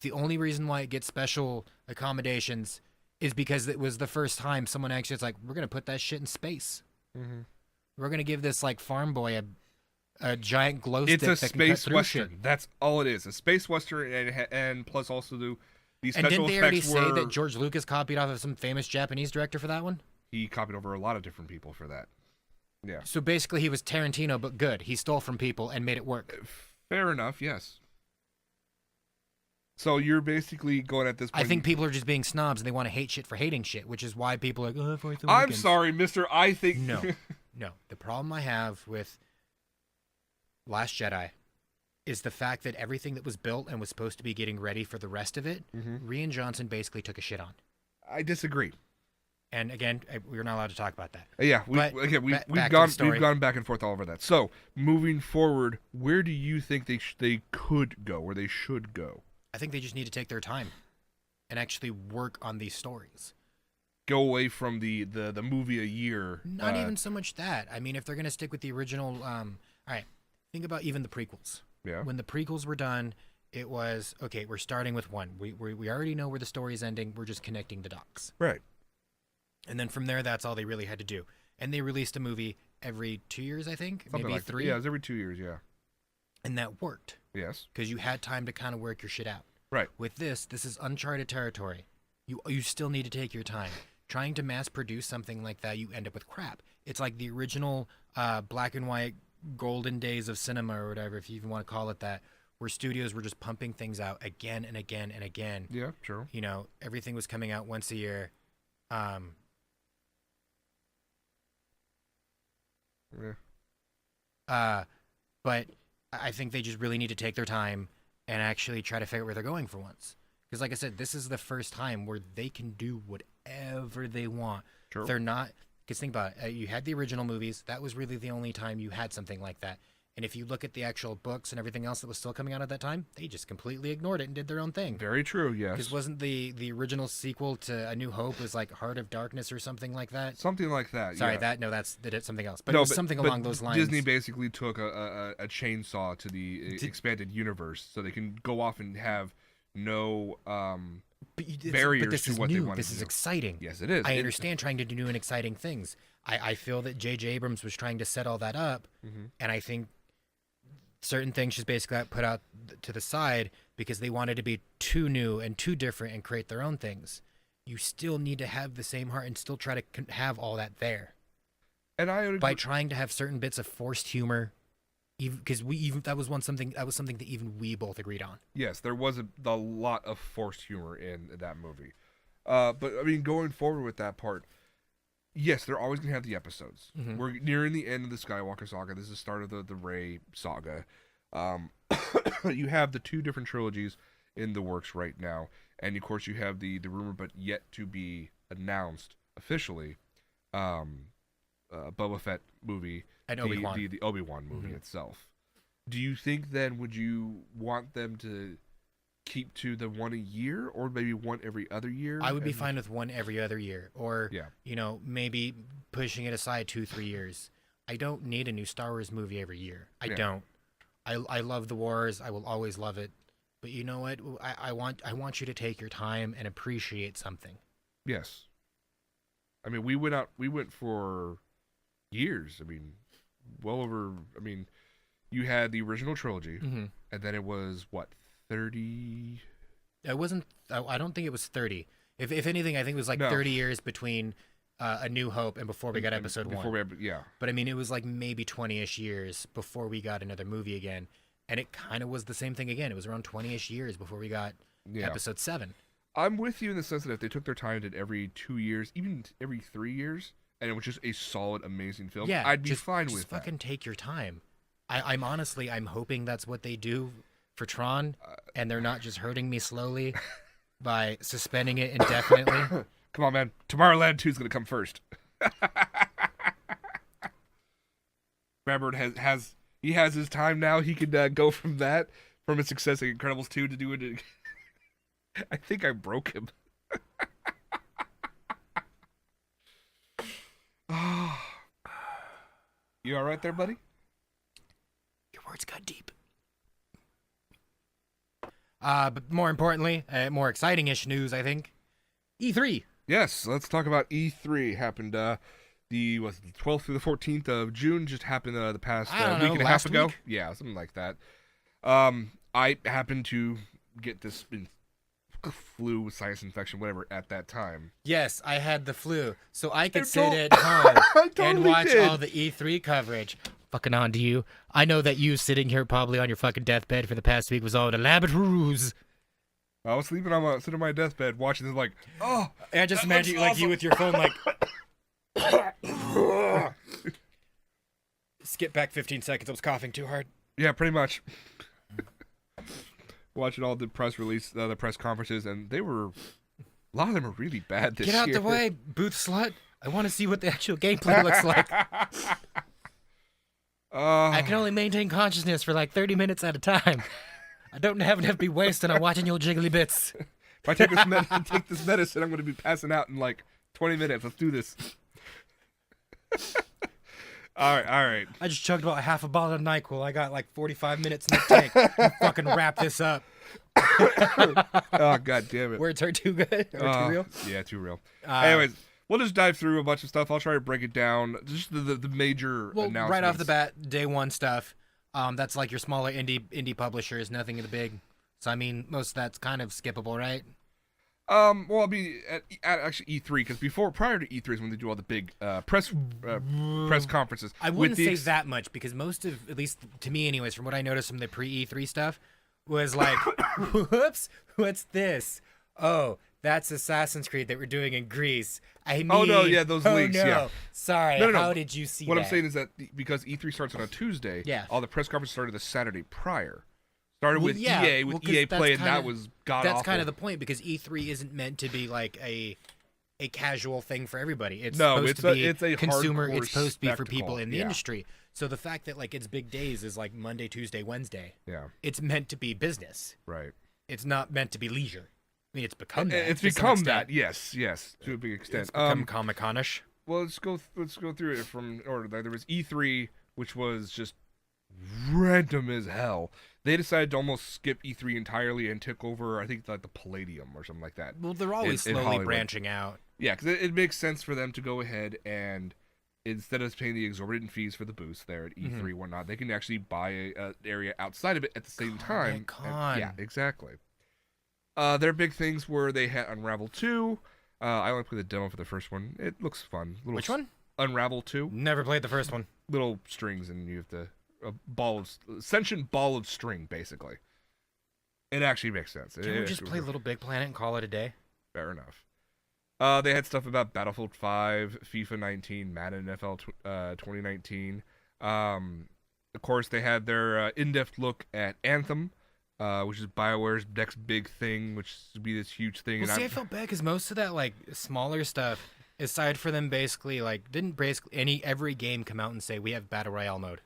The only reason why it gets special accommodations is because it was the first time someone actually was like, we're going to put that shit in space. Mm-hmm. We're going to give this like farm boy a giant glow stick that can cut through shit. It's a space western. That's all it is. A space western and plus also these special effects. And didn't they already say that George Lucas copied off of some famous Japanese director for that one? He copied over a lot of different people for that. Yeah. So basically he was Tarantino but good. He stole from people and made it work. Fair enough, yes. So you're basically going at this point. I think people are just being snobs and they want to hate shit for hating shit, which is why people are like, oh, Force Awakens. I'm sorry, mister. I think... No. The problem I have with Last Jedi is the fact that everything that was built and was supposed to be getting ready for the rest of it, Rian Johnson basically took a shit on. I disagree. And again, we're not allowed to talk about that. Yeah, But we've back to the story. gone back and forth all over that. So moving forward, where do you think they could go, or they should go? I think they just need to take their time and actually work on these stories. Go away from the movie a year. Not even so much that. I mean, if they're going to stick with the original, all right, think about even the prequels. Yeah. When the prequels were done, it was, okay, we're starting with one. We already know where the story is ending. We're just connecting the dots. Right. And then from there, that's all they really had to do. And they released a movie every 2 years, I think. Something maybe like 3. Yeah, it was every 2 years, yeah. And that worked. Yes. Because you had time to kind of work your shit out. Right. With this is uncharted territory. You still need to take your time. Trying to mass produce something like that, you end up with crap. It's like the original black and white golden days of cinema or whatever, if you even want to call it that, where studios were just pumping things out again and again and again. Yeah, true. You know, everything was coming out once a year. But I think they just really need to take their time and actually try to figure out where they're going for once. Because like I said, this is the first time where they can do whatever they want. Sure. They're not, because think about it, you had the original movies. That was really the only time you had something like that. And if you look at the actual books and everything else that was still coming out at that time, they just completely ignored it and did their own thing. Very true, yes. Because wasn't the original sequel to A New Hope was like Heart of Darkness or something like that? Something like that, Sorry, yeah. that's something else. But it was something along those lines. Disney basically took a chainsaw to the expanded universe so they can go off and have no barriers to what they want to do. This is exciting. Yes, it is. I understand trying to do new and exciting things. I feel that J.J. Abrams was trying to set all that up, and I think certain things just basically got put out to the side because they wanted to be too new and too different and create their own things. You still need to have the same heart and still try to have all that there. And I by trying to have certain bits of forced humor, because that was something that even we both agreed on. Yes, there was a lot of forced humor in that movie. But I mean, going forward with that part, yes, they're always going to have the episodes. We're nearing the end of the Skywalker saga. This is the start of the Rey saga. You have the 2 different trilogies in the works right now. And, of course, you have the rumor but yet to be announced officially Boba Fett movie. And Obi-Wan. The Obi-Wan movie itself. Do you think then, would you want them to keep to the one a year, or maybe one every other year? I would be fine with one every other year, or maybe pushing it aside 2-3 years. I don't need a new Star Wars movie every year. I don't. I love the wars. I will always love it. But you know what? I want you to take your time and appreciate something. Yes. I mean, we went for years. I mean, well over. I mean, you had the original trilogy, and then it was what, 30? It wasn't. I don't think it was 30. If anything, I think it was like 30 years between A New Hope and before we got episode 1. But I mean, it was like maybe 20-ish years before we got another movie again, and it kind of was the same thing again. It was around 20-ish years before we got episode 7. I'm with you in the sense that if they took their time and did every 2 years, even every 3 years, and it was just a solid, amazing film, I'd be fine with that. Just fucking take your time. I'm honestly, I'm hoping that's what they do for Tron, and they're not just hurting me slowly by suspending it indefinitely. Come on, man. Tomorrowland 2 is going to come first. Robert has his time now. He could go from his success at Incredibles 2 to do it. I think I broke him. You all right there, buddy? Your words got deep. But more importantly, more exciting-ish news, I think. E3. Yes, let's talk about E3. Happened the 12th through the 14th of June. Just happened the past week and a half ago. Yeah, something like that. I happened to get this flu, sinus infection, whatever, at that time. Yes, I had the flu, so I could sit at home and watch all the E3 coverage. Fucking on to you. I know that you sitting here probably on your fucking deathbed for the past week was all an elaborate ruse. I was sitting on my deathbed watching this like, oh. I just imagine you, like you with your phone like. Skip back 15 seconds. I was coughing too hard. Yeah, pretty much. Watching all the press release, the press conferences, and they were A lot of them are really bad this Get year. out the way, booth slut. I want to see what the actual gameplay looks like. I can only maintain consciousness for like 30 minutes at a time. I don't have enough to be wasting on watching your jiggly bits. If I take this medicine, I'm going to be passing out in like 20 minutes. Let's do this. All right. I just chugged about half a bottle of NyQuil. I got like 45 minutes in the tank. I'll fucking wrap this up. Oh, God damn it. Words are too good or too real? Yeah, too real. Anyways, we'll just dive through a bunch of stuff. I'll try to break it down. Just the major announcements. Right off the bat, day one stuff. That's like your smaller indie publishers, nothing big. So, I mean, most of that's kind of skippable, right? Well, I'll be at actually E3 because prior to E3 is when they do all the big press conferences. I wouldn't say that much because most of, at least to me, anyways, from what I noticed from the pre-E3 stuff, was like, whoops, what's this? Oh, that's Assassin's Creed that we're doing in Greece. I mean, oh no, yeah, those leaks. No. Yeah, sorry. No. How did you see what that? I'm saying is that because E3 starts on a Tuesday, yeah, all the press conferences started the Saturday prior. Started with yeah, EA, EA Play, and that was god-awful. That's kind of the point, because E3 isn't meant to be like a casual thing for everybody. It's a consumer. It's supposed to be for people in the industry. So the fact that like it's big days is like Monday, Tuesday, Wednesday. Yeah. It's meant to be business. Right. It's not meant to be leisure. I mean, it's become that. It's become that. Yes, to a big extent. It's become Comic-Con-ish. Well, let's go through it from order. There was E3, which was just random as hell. They decided to almost skip E3 entirely and took over, I think, like the Palladium or something like that. Well, they're always slowly branching out. Yeah, because it makes sense for them to go ahead and instead of paying the exorbitant fees for the booths there at E3 and whatnot, they can actually buy an area outside of it at the same time. Yeah, exactly. Their big things were they had Unravel 2. I only played the demo for the first one. It looks fun. Which one? Unravel 2. Never played the first one. Little strings and you have to... sentient ball of string, basically. It actually makes sense. Can we just play Little Big Planet and call it a day? Fair enough. They had stuff about Battlefield 5, FIFA 19, Madden NFL 2019. Of course, they had their in-depth look at Anthem, which is BioWare's next big thing, which would be this huge thing. Well, I felt bad because most of that like smaller stuff, aside for them basically like didn't every game come out and say we have Battle Royale mode.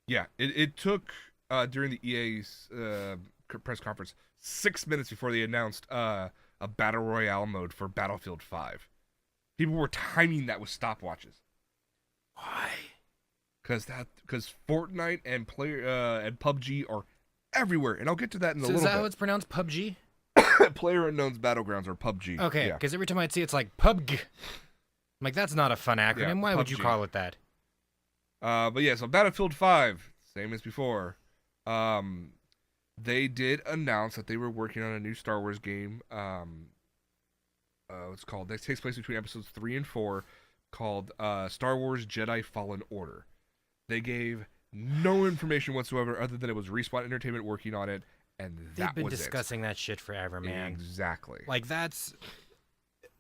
Yeah, it took during the EA's press conference 6 minutes before they announced a Battle Royale mode for Battlefield 5. People were timing that with stopwatches. Why? Because Fortnite and PUBG are everywhere, and I'll get to that in a little bit. Is that how it's pronounced, PUBG? PlayerUnknown's Battlegrounds or PUBG. Okay, because every time I'd see it's like PUBG. I'm like, that's not a fun acronym. Yeah, Why PUBG. would you call it that? But yeah, so Battlefield 5, same as before. They did announce that they were working on a new Star Wars game. What's called? That takes place between episodes 3 and 4, called Star Wars Jedi Fallen Order. They gave no information whatsoever other than it was Respawn Entertainment working on it, and that was it. They've been discussing that shit forever, man. Exactly. Like, that's...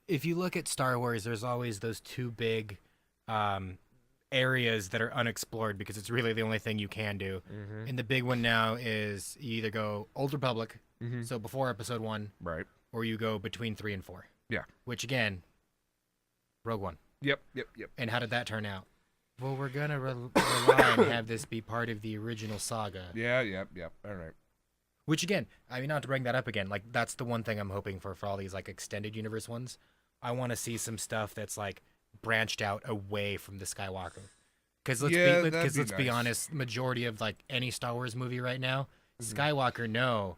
If you look at Star Wars, there's always those two big areas that are unexplored because it's really the only thing you can do. Mm-hmm. And the big one now is you either go Old Republic, so before Episode 1, right, or you go between 3 and 4. Yeah. Which, again, Rogue One. Yep. And how did that turn out? Well, we're going to rely and have this be part of the original saga. Yeah. All right. Which, again, I mean, not to bring that up again, like, that's the one thing I'm hoping for all these, like, extended universe ones. I want to see some stuff that's, like, branched out away from the Skywalker. Because let's be honest, majority of, like, any Star Wars movie right now, Skywalker, no.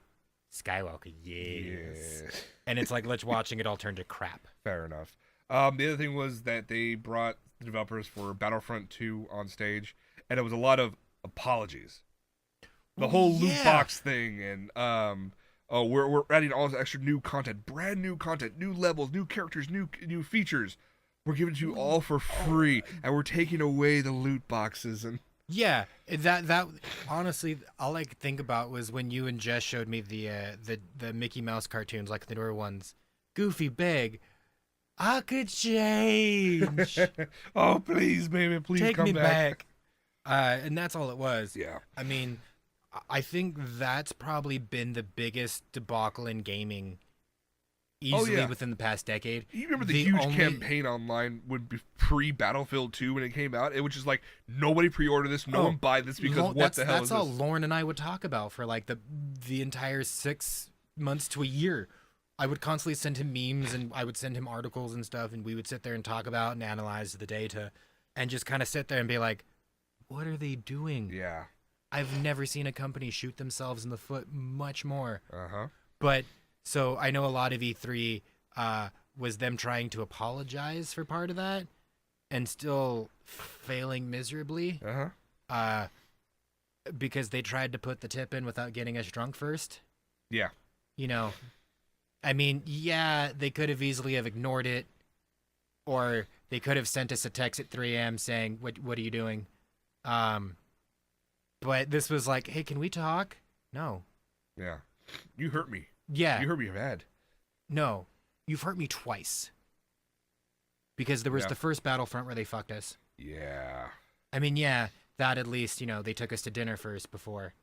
Skywalker, yes. And it's like, let's watching it all turn to crap. Fair enough. The other thing was that they brought the developers for Battlefront 2 on stage, and it was a lot of apologies. The whole loot box thing, and we're adding all this extra new content, brand new content, new levels, new characters, new features. We're giving it to you all for free, and we're taking away the loot boxes. And yeah, that honestly, all I could think about was when you and Jess showed me the Mickey Mouse cartoons, like the newer ones. Goofy, big. I could change. Oh, please, baby, please take come me back. And that's all it was. Yeah. I mean, I think that's probably been the biggest debacle in gaming easily within the past decade. You remember the huge campaign online would be pre-Battlefield 2 when it came out? It was just like, nobody pre-order this, no one buy this because what the hell is this? That's all Lauren and I would talk about for like the entire 6 months to a year. I would constantly send him memes and I would send him articles and stuff, and we would sit there and talk about and analyze the data and just kind of sit there and be like, what are they doing? Yeah. I've never seen a company shoot themselves in the foot much more. Uh-huh. But, so I know a lot of E3 was them trying to apologize for part of that and still failing miserably. Uh-huh. Because they tried to put the tip in without getting us drunk first. Yeah. You know, I mean, yeah, they could have easily have ignored it, or they could have sent us a text at 3 a.m. saying, what are you doing? But this was like, hey, can we talk? No. Yeah. You hurt me. Yeah. You hurt me bad. No. You've hurt me twice. Because there was the first Battlefront where they fucked us. Yeah. I mean, yeah, that at least, you know, they took us to dinner first before.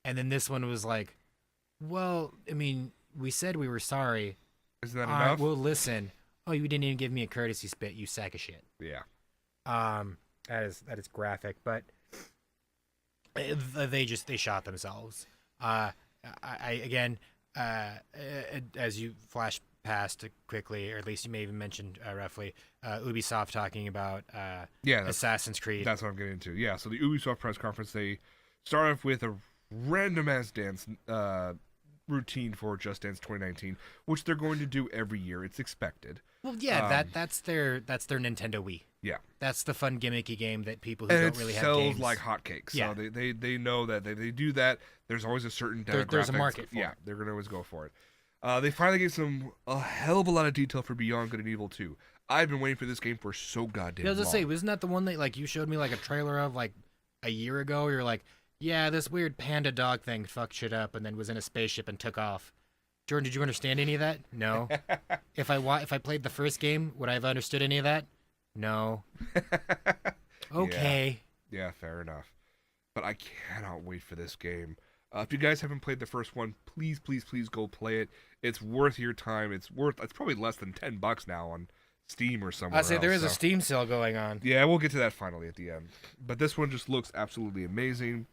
And then this one was like, well, I mean, we said we were sorry. Isn't that enough? Well, listen. Oh, you didn't even give me a courtesy spit, you sack of shit. Yeah. That is graphic, but they shot themselves. Again, as you flash past quickly, or at least you may even mentioned roughly, Ubisoft talking about Assassin's Creed. That's what I'm getting into. Yeah, so the Ubisoft press conference, they start off with a random ass dance routine for Just Dance 2019, which they're going to do every year. It's expected. Well, yeah, that's their Nintendo Wii. Yeah, that's the fun gimmicky game that people who don't really have games. It sells like hotcakes. Yeah. So they know that they do that. There's always a certain demographic. There's a market for it. They're gonna always go for it. They finally gave a hell of a lot of detail for Beyond Good and Evil 2. I've been waiting for this game for so goddamn long. I was gonna say, wasn't that the one that like you showed me like a trailer of like a year ago? You're like, yeah, this weird panda dog thing fucked shit up and then was in a spaceship and took off. Jordan, did you understand any of that? No. If I played the first game, would I have understood any of that? No. Okay. Yeah, fair enough. But I cannot wait for this game. If you guys haven't played the first one, please, please, please go play it. It's worth your time. It's probably less than $10 now on Steam or somewhere. I say there is a Steam sale going on. Yeah, we'll get to that finally at the end. But this one just looks absolutely amazing.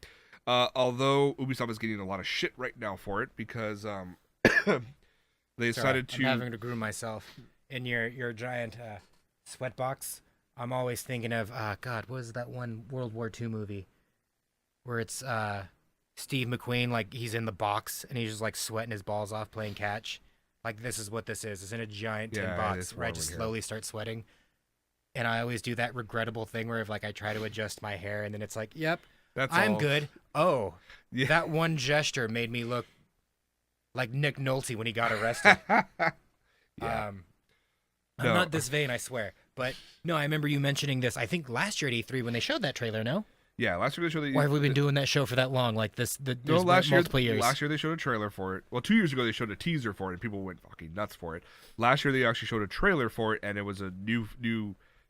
Although Ubisoft is getting a lot of shit right now for it because they decided to. I'm having to groom myself in your giant sweat box. I'm always thinking of God, what is that one World War II movie where it's Steve McQueen, like he's in the box and he's just like sweating his balls off playing catch. Like this is what this is. It's in a giant tin box where I just slowly start sweating. And I always do that regrettable thing where if like I try to adjust my hair and then it's like, yep, I'm good. Oh, that one gesture made me look like Nick Nolte when he got arrested. I'm not this vain, I swear. But no, I remember you mentioning this. I think last year at E3 when they showed that trailer. No. Yeah, last year they showed. Why have we been doing that show for that long? Like this, multiple years. Last year they showed a trailer for it. Well, 2 years ago they showed a teaser for it, and people went fucking nuts for it. Last year they actually showed a trailer for it, and it was a new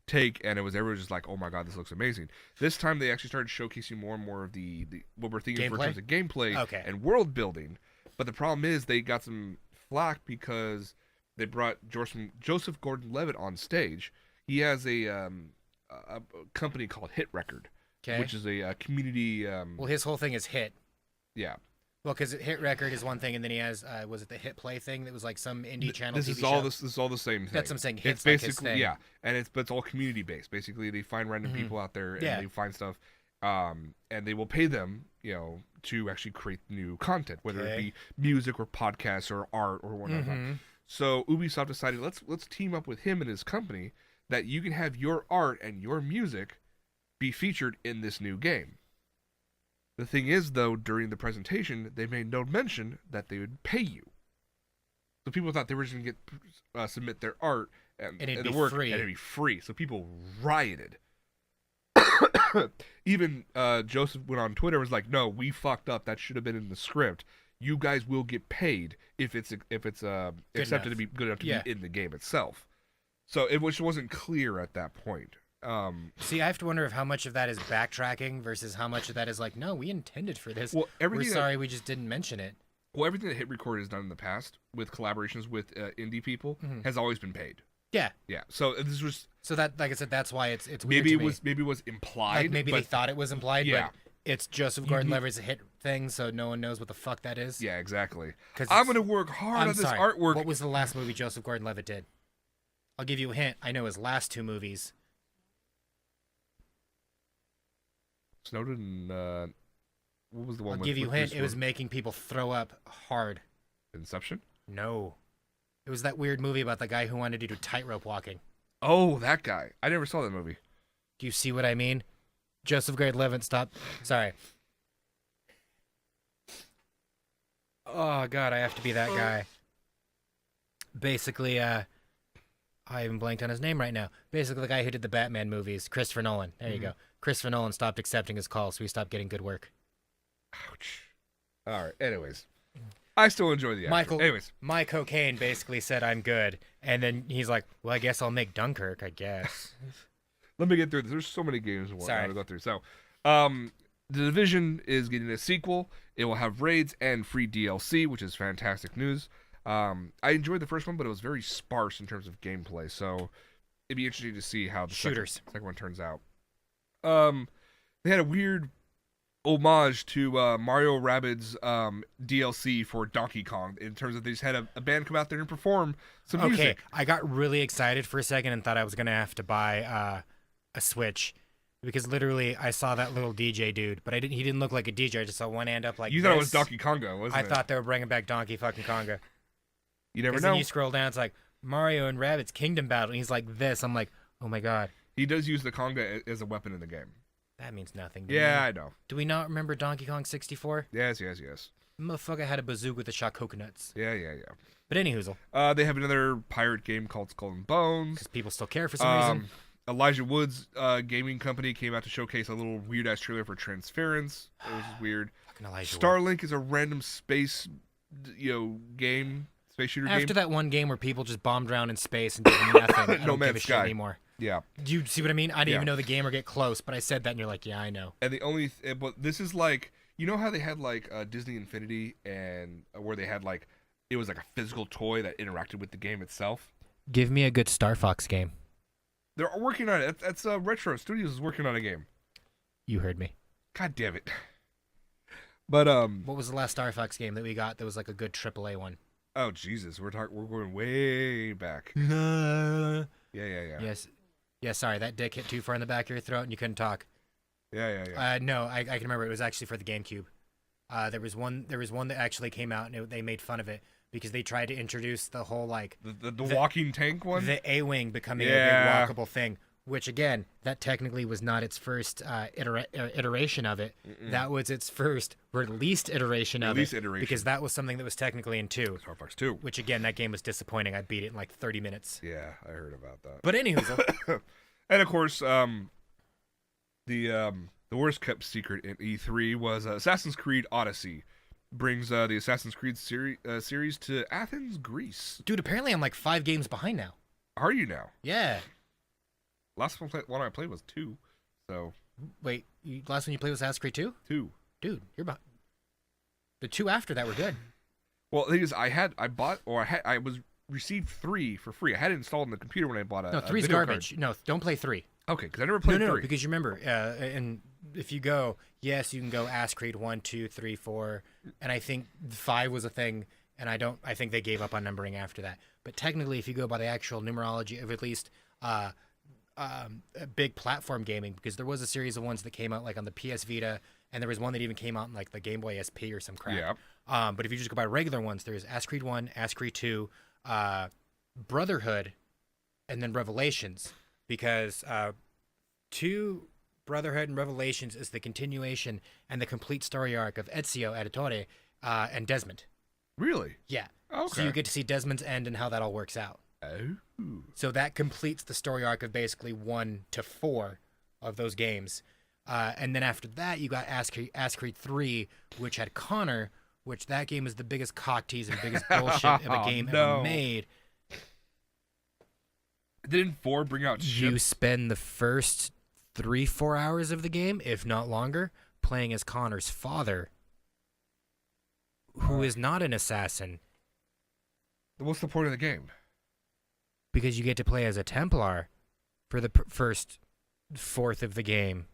take, and everyone was just like, "Oh my god, this looks amazing." This time they actually started showcasing more and more of the what we're thinking for terms of gameplay and world building. But the problem is they got some flack because they brought Joseph Gordon-Levitt on stage. He has a company called Hit Record. Okay. Which is a community. Well, his whole thing is Hit. Yeah. Well, because Hit Record is one thing, and then he has was it the Hit Play thing that was like some indie channel TV show? This is all the same thing. That's what I'm saying. Hit's basically like his thing. Yeah, and it's all community based. Basically, they find random people out there and they find stuff, and they will pay them, to actually create new content, whether it be music or podcasts or art or whatnot. So Ubisoft decided let's team up with him and his company that you can have your art and your music be featured in this new game. The thing is, though, during the presentation, they made no mention that they would pay you. So people thought they were just going to get submit their art and it'd be free. And it'd be free. So people rioted. Even Joseph went on Twitter and was like, "No, we fucked up. That should have been in the script. You guys will get paid if it's accepted to be good enough to be in the game itself." So it wasn't clear at that point. See, I have to wonder if how much of that is backtracking versus how much of that is like, no, we intended for this. Well, we're sorry, we just didn't mention it. Well, everything that Hit Record has done in the past with collaborations with indie people has always been paid. Yeah. Yeah. So this was. So that, like I said, that's why it's weird Maybe to it me. was implied. Like maybe but, they thought it was implied, yeah. but it's Joseph Gordon-Levitt's hit thing, so no one knows what the fuck that is. Yeah, exactly. I'm gonna work hard on this artwork. What was the last movie Joseph Gordon-Levitt did? I'll give you a hint. I know his last 2 movies. Snowden. What was the one? I'll give you a hint. It was making people throw up hard. Inception? No. It was that weird movie about the guy who wanted to do tightrope walking. Oh, that guy. I never saw that movie. Do you see what I mean? Joseph Gordon-Levitt, stop. Sorry. Oh, God, I have to be that guy. Basically, I even blanked on his name right now. Basically, the guy who did the Batman movies, Christopher Nolan. There you go. Christopher Nolan stopped accepting his calls, so he stopped getting good work. Ouch. All right. Anyways, I still enjoy the actor. Anyways, my cocaine basically said I'm good, and then he's like, "Well, I guess I'll make Dunkirk. I guess." Let me get through this. There's so many games I want to go through. So, The Division is getting a sequel. It will have raids and free DLC, which is fantastic news. I enjoyed the first one, but it was very sparse in terms of gameplay. So, it'd be interesting to see how the second one turns out. They had a weird homage to Mario Rabbids DLC for Donkey Kong in terms of they just had a band come out there and perform some music. I got really excited for a second and thought I was going to have to buy a Switch because literally I saw that little DJ dude, but he didn't look like a DJ. I just saw one hand up like You thought it was Donkey Konga, wasn't it? I thought they were bringing back Donkey fucking Konga. You never know. Then you scroll down, it's like Mario and Rabbids Kingdom Battle, and he's like this. I'm like, oh my god. He does use the Konga as a weapon in the game. That means nothing. Yeah, I know. Do we not remember Donkey Kong 64? Yes. Motherfucker had a bazooka that shot coconuts. Yeah. But anyhoozle. They have another pirate game called Skull and Bones. Because people still care for some reason. Elijah Wood's gaming company came out to showcase a little weird-ass trailer for Transference. It was weird. Fucking Elijah Starlink is a random space, game, space shooter game. After that one game where people just bombed around in space and did nothing, I don't give a shit anymore. Yeah. Do you see what I mean? I didn't even know the game or get close, but I said that and you're like, yeah, I know. And the only, but this is like, you know how they had like Disney Infinity and where they had like, it was like a physical toy that interacted with the game itself? Give me a good Star Fox game. They're working on it. That's Retro Studios is working on a game. You heard me. God damn it. But what was the last Star Fox game that we got that was like a good AAA one? Oh Jesus, we're going way back. Yeah. Yes. Yeah, sorry, that dick hit too far in the back of your throat and you couldn't talk. Yeah. No, I can remember. It was actually for the GameCube. There was one that actually came out and they made fun of it because they tried to introduce the whole like the walking tank one, the A-wing becoming a big walkable thing. Which again, that technically was not its first iteration of it. Mm-mm. That was its first released iteration of it. Because that was something that was technically in 2. Star Fox 2. Which again, that game was disappointing. I beat it in like 30 minutes. Yeah, I heard about that. But anywho, and of course, the worst kept secret in E3 was Assassin's Creed Odyssey. Brings the Assassin's Creed series to Athens, Greece. Dude, apparently I'm like 5 games behind now. Are you now? Yeah. Last one I played was 2. So. Wait, last one you played was Assassin's Creed 2? 2. Dude, you're about. The 2 after that were good. Well, the thing is, I was received 3 for free. I had it installed on the computer when I bought No, 3's garbage. Card. No, don't play 3. Okay, because I never played 3. No, because you remember, and if you go, yes, you can go Assassin's Creed 1, 2, 3, 4, and I think 5 was a thing, and I think they gave up on numbering after that. But technically, if you go by the actual numerology of at least big platform gaming, because there was a series of ones that came out like on the PS Vita, and there was one that even came out in like the Game Boy SP or some crap. Yeah. But if you just go by regular ones, there's Assassin's Creed 1, Assassin's Creed 2, Brotherhood, and then Revelations, because 2 Brotherhood and Revelations is the continuation and the complete story arc of Ezio Auditore and Desmond. Really? Yeah. Okay. So you get to see Desmond's end and how that all works out. Oh. So that completes the story arc of basically 1 to 4 of those games. And then after that, you got Assassin's Creed 3, which had Connor, which that game is the biggest cock tease and biggest bullshit of a game ever made. Didn't 4 bring out ship? You spend the first 3-4 hours of the game, if not longer, playing as Connor's father. who is not an assassin. What's the point of the game? Because you get to play as a Templar for the first fourth of the game.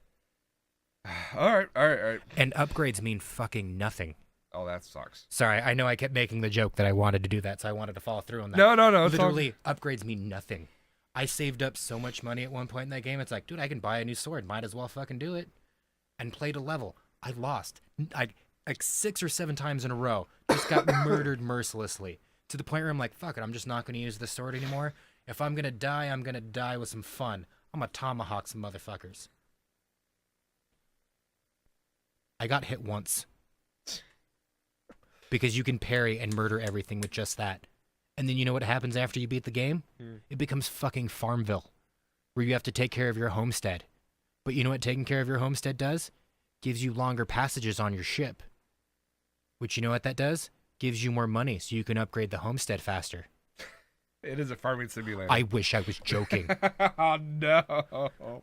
All right. And upgrades mean fucking nothing. Oh, that sucks. Sorry, I know I kept making the joke that I wanted to do that, so I wanted to follow through on that. No. Literally, upgrades mean nothing. I saved up so much money at one point in that game, it's like, dude, I can buy a new sword. Might as well fucking do it. And played a level. I lost. Like 6 or 7 times in a row. Just got murdered mercilessly. To the point where I'm like, fuck it, I'm just not going to use this sword anymore. If I'm going to die, I'm going to die with some fun. I'm going to tomahawk some motherfuckers. I got hit once. Because you can parry and murder everything with just that. And then you know what happens after you beat the game? It becomes fucking Farmville, where you have to take care of your homestead. But you know what taking care of your homestead does? Gives you longer passages on your ship. Which you know what that does? Gives you more money so you can upgrade the homestead faster. It is a farming simulator. I wish I was joking. Oh, no. All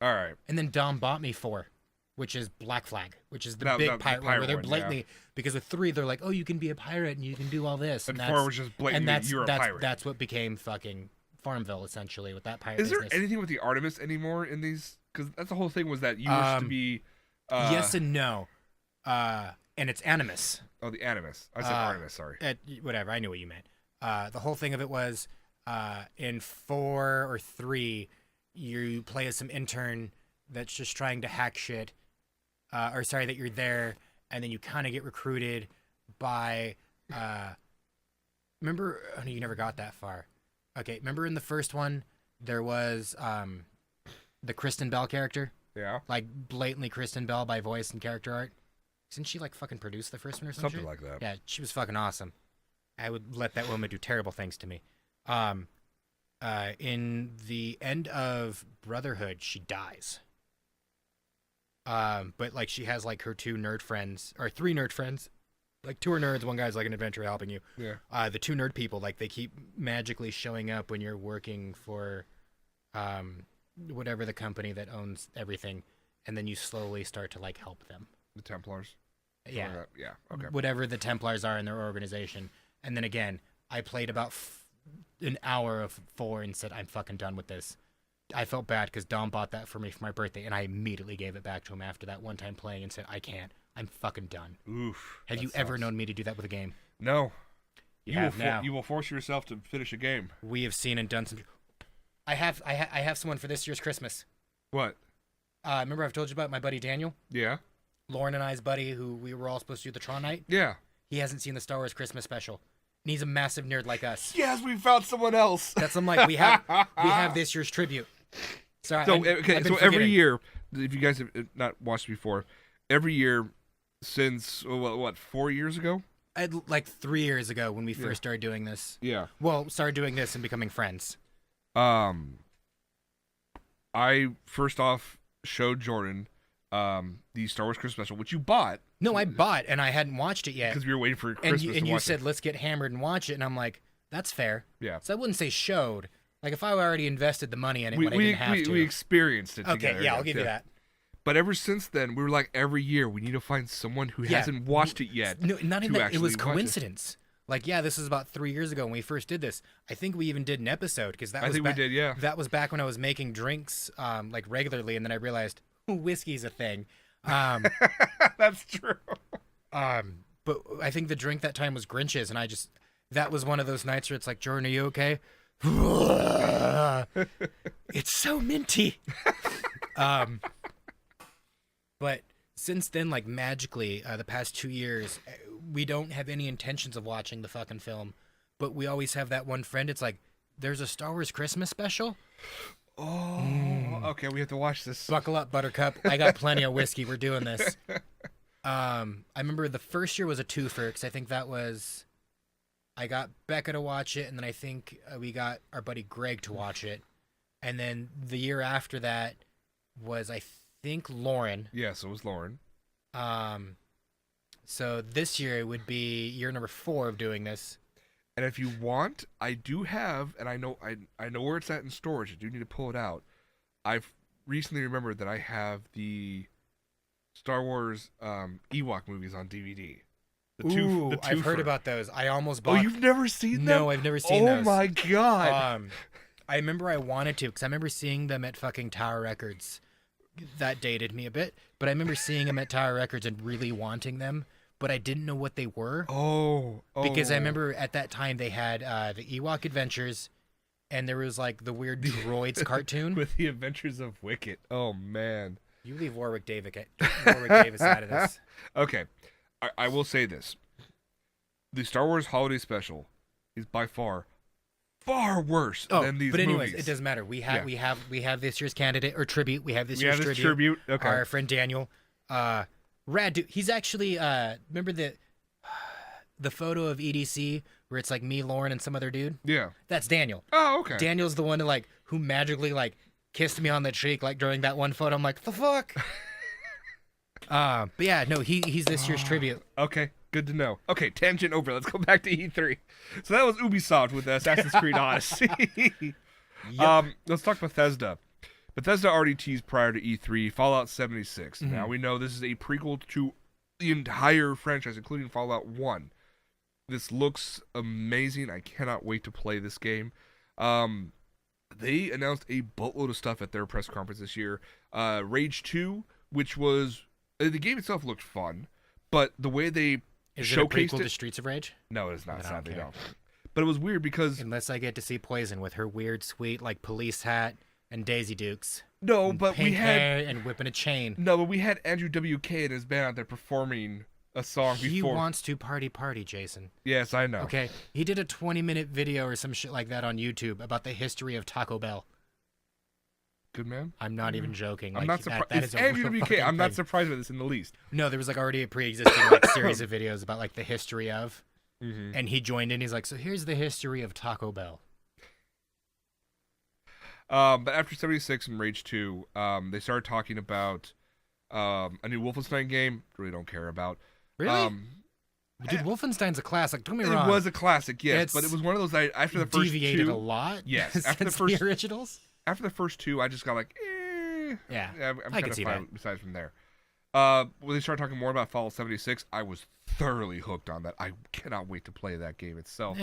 right. And then Dom bought me 4. Which is Black Flag, which is the big pirate one, where they're blatantly, because with 3, they're like, oh, you can be a pirate and you can do all this. And 4 was just blatantly, you're a pirate. That's what became fucking Farmville, essentially, with that pirate business. business. There anything with the Artemis anymore in these? Because that's the whole thing, was that you used to be... yes and no. And it's Animus. Oh, the Animus. I said Artemis, sorry. Whatever, I knew what you meant. The whole thing of it was, in 4 or 3, you play as some intern that's just trying to hack shit. That you're there, and then you kind of get recruited by, remember, oh, no, you never got that far. Okay, remember in the first one, there was, the Kristen Bell character? Yeah. Like, blatantly Kristen Bell by voice and character art? Didn't she, like, fucking produce the first one or something? Something like that. Yeah, she was fucking awesome. I would let that woman do terrible things to me. In the end of Brotherhood, she dies. But like she has like her 2 nerd friends, or 3 nerd friends, like 2 are nerds, 1 guy's like an adventurer helping you. Yeah. The 2 nerd people, like they keep magically showing up when you're working for, whatever the company that owns everything, and then you slowly start to like help them. The Templars. Yeah. Yeah. Okay. Whatever the Templars are in their organization, and then again, I played about an hour of 4 and said, I'm fucking done with this. I felt bad because Dom bought that for me for my birthday, and I immediately gave it back to him after that one time playing and said, I can't. I'm fucking done. Oof. Have you ever known me to do that with a game? No. You have now. You will force yourself to finish a game. We have seen and done some... I have someone for this year's Christmas. What? Remember I've told you about my buddy Daniel? Yeah. Lauren and I's buddy, who we were all supposed to do the Tron night? Yeah. He hasn't seen the Star Wars Christmas special. And he's a massive nerd like us. Yes, we found someone else. That's, I'm like, we have this year's tribute. So every year, if you guys have not watched before, every year since, 4 years ago? Like 3 years ago when we first started doing this. Yeah. Well, started doing this and becoming friends. I first off showed Jordan the Star Wars Christmas special, which you bought. No, I bought, and I hadn't watched it yet. Because we were waiting for Christmas and you said, let's get hammered and watch it, and I'm like, that's fair. Yeah. So I wouldn't say showed. Like, if I already invested the money in it when I didn't have to. We experienced it together. Okay, yeah, I'll give you that. But ever since then, we were like, every year, we need to find someone who hasn't watched it yet. No, not even that. It was coincidence. Like, yeah, this is about 3 years ago when we first did this. I think we even did an episode, because that was we did, yeah. That was back when I was making drinks, like, regularly, and then I realized, whiskey's a thing. That's true. But I think the drink that time was Grinch's, and that was one of those nights where it's like, Jordan, are you okay? It's so minty. But since then, like, magically, the past 2 years, we don't have any intentions of watching the fucking film, but we always have that one friend. It's like, there's a Star Wars Christmas special. Oh, okay, we have to watch this. Buckle up, Buttercup. I got plenty of whiskey. We're doing this. I remember the first year was a twofer, because I think I got Becca to watch it, and then I think we got our buddy Greg to watch it. And then the year after that was, I think, Lauren. Yes, it was Lauren. So this year it would be year number 4 of doing this. And if you want, I do have, and I know where it's at in storage. I do need to pull it out. I've recently remembered that I have the Star Wars Ewok movies on DVD. Ooh, I've heard about those. I almost bought. Oh, you've never seen them? No, I've never seen those. Oh my god! I remember I wanted to because I remember seeing them at fucking Tower Records. That dated me a bit, but I remember seeing them at Tower Records and really wanting them, but I didn't know what they were. Oh. Because I remember at that time they had the Ewok Adventures, and there was like the weird droids cartoon with the Adventures of Wicket. Oh man. You leave Warwick Davis out of this. Okay, I will say this: the Star Wars Holiday Special is by far worse than these movies. But anyways, it doesn't matter. We have this year's candidate or tribute. We have this year's tribute. Okay. Our friend Daniel, rad dude. He's actually remember the photo of EDC where it's like me, Lauren, and some other dude. Yeah. That's Daniel. Oh, okay. Daniel's the one who magically kissed me on the cheek during that one photo. I'm like, the fuck. But yeah, no, he's this year's tribute. Okay, good to know. Okay, tangent over. Let's go back to E3. So that was Ubisoft with Assassin's Creed Odyssey. Yep. Let's talk Bethesda. Bethesda already teased prior to E3 Fallout 76. Mm-hmm. Now we know this is a prequel to the entire franchise, including Fallout 1. This looks amazing. I cannot wait to play this game. They announced a boatload of stuff at their press conference this year. Rage 2, which was... the game itself looked fun, but the way they Is showcased it a prequel it... to Streets of Rage? No, it is not. Sadly, Okay. no. But it was weird because... Unless I get to see Poison with her weird, sweet, police hat and Daisy Dukes. No, and but pink we had... hair and whipping a chain. No, but we had Andrew WK and his band out there performing a song before. He wants to party, Jason. Yes, I know. Okay, he did a 20-minute video or some shit like that on YouTube about the history of Taco Bell. Good man. I'm not even joking. I'm not surprised. It's a Andrew real WK. fucking I'm not thing. surprised by this in the least. No, there was already a pre-existing series of videos about the history of, and he joined in. He's like, so here's the history of Taco Bell. But after 76 and Rage 2, they started talking about a new Wolfenstein game. Really don't care about. Really? Dude, Wolfenstein's a classic. Don't get me wrong. It was a classic, yes, but it was one of those after the first deviated two, a lot. Yes, after since the originals. After the first two, I just got eh. Yeah, I'm I kind can of see fine that. besides from there. When they started talking more about Fallout 76, I was thoroughly hooked on that. I cannot wait to play that game itself.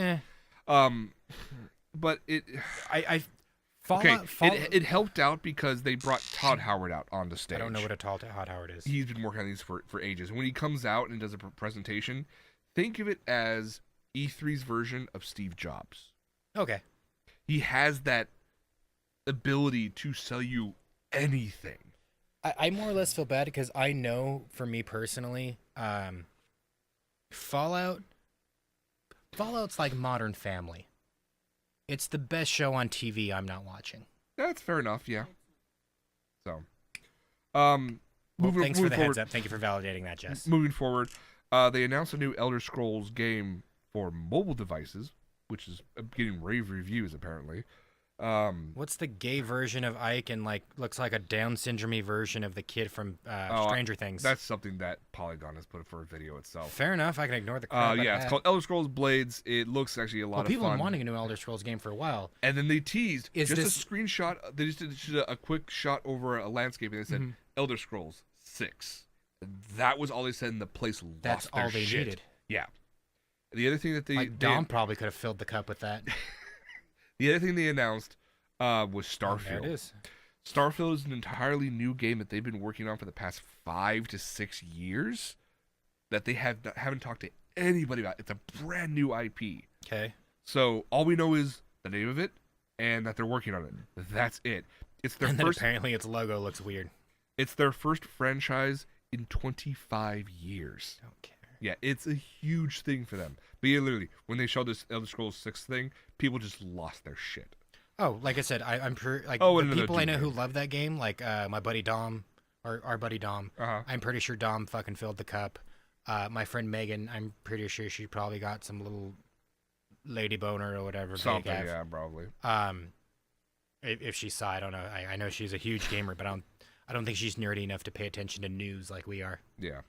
But it helped out because they brought Todd Howard out on the stage. I don't know what a Todd Howard is. He's been working on these for ages. When he comes out and does a presentation, think of it as E3's version of Steve Jobs. Okay. He has that ability to sell you anything. I more or less feel bad because I know, for me personally, Fallout's like Modern Family. It's the best show on TV I'm not watching. That's fair enough, yeah. So, thanks for the heads up. Thank you for validating that, Jess. Moving forward, they announced a new Elder Scrolls game for mobile devices, which is getting rave reviews, apparently. What's the gay version of Ike and looks like a Down syndrome version of the kid from Stranger Things? That's something that Polygon has put for a video itself. Fair enough. I can ignore the crap. Yeah, it's called Elder Scrolls Blades. It looks actually a lot of fun. People have been wanting a new Elder Scrolls game for a while. And then they teased a screenshot. They just did a quick shot over a landscape, and they said Elder Scrolls 6. That was all they said, and the place lost That's their all they shit. needed. Yeah. The other thing that they Dom probably could have filled the cup with that. The other thing they announced was Starfield. There it is. Starfield is an entirely new game that they've been working on for the past 5 to 6 years that they haven't talked to anybody about. It's a brand new IP. Okay. So all we know is the name of it and that they're working on it. That's it. It's their first. Apparently, its logo looks weird. It's their first franchise in 25 years. Don't care. Yeah, it's a huge thing for them. But yeah, literally, when they showed this Elder Scrolls 6 thing, people just lost their shit. Oh, like I said, I'm the people I know who love that game, my buddy Dom, or our buddy Dom. I'm pretty sure Dom fucking filled the cup. My friend Megan, I'm pretty sure she probably got some little lady boner or whatever. Something, yeah, probably. If she saw, I don't know. I know she's a huge gamer, but I don't think she's nerdy enough to pay attention to news like we are. Yeah.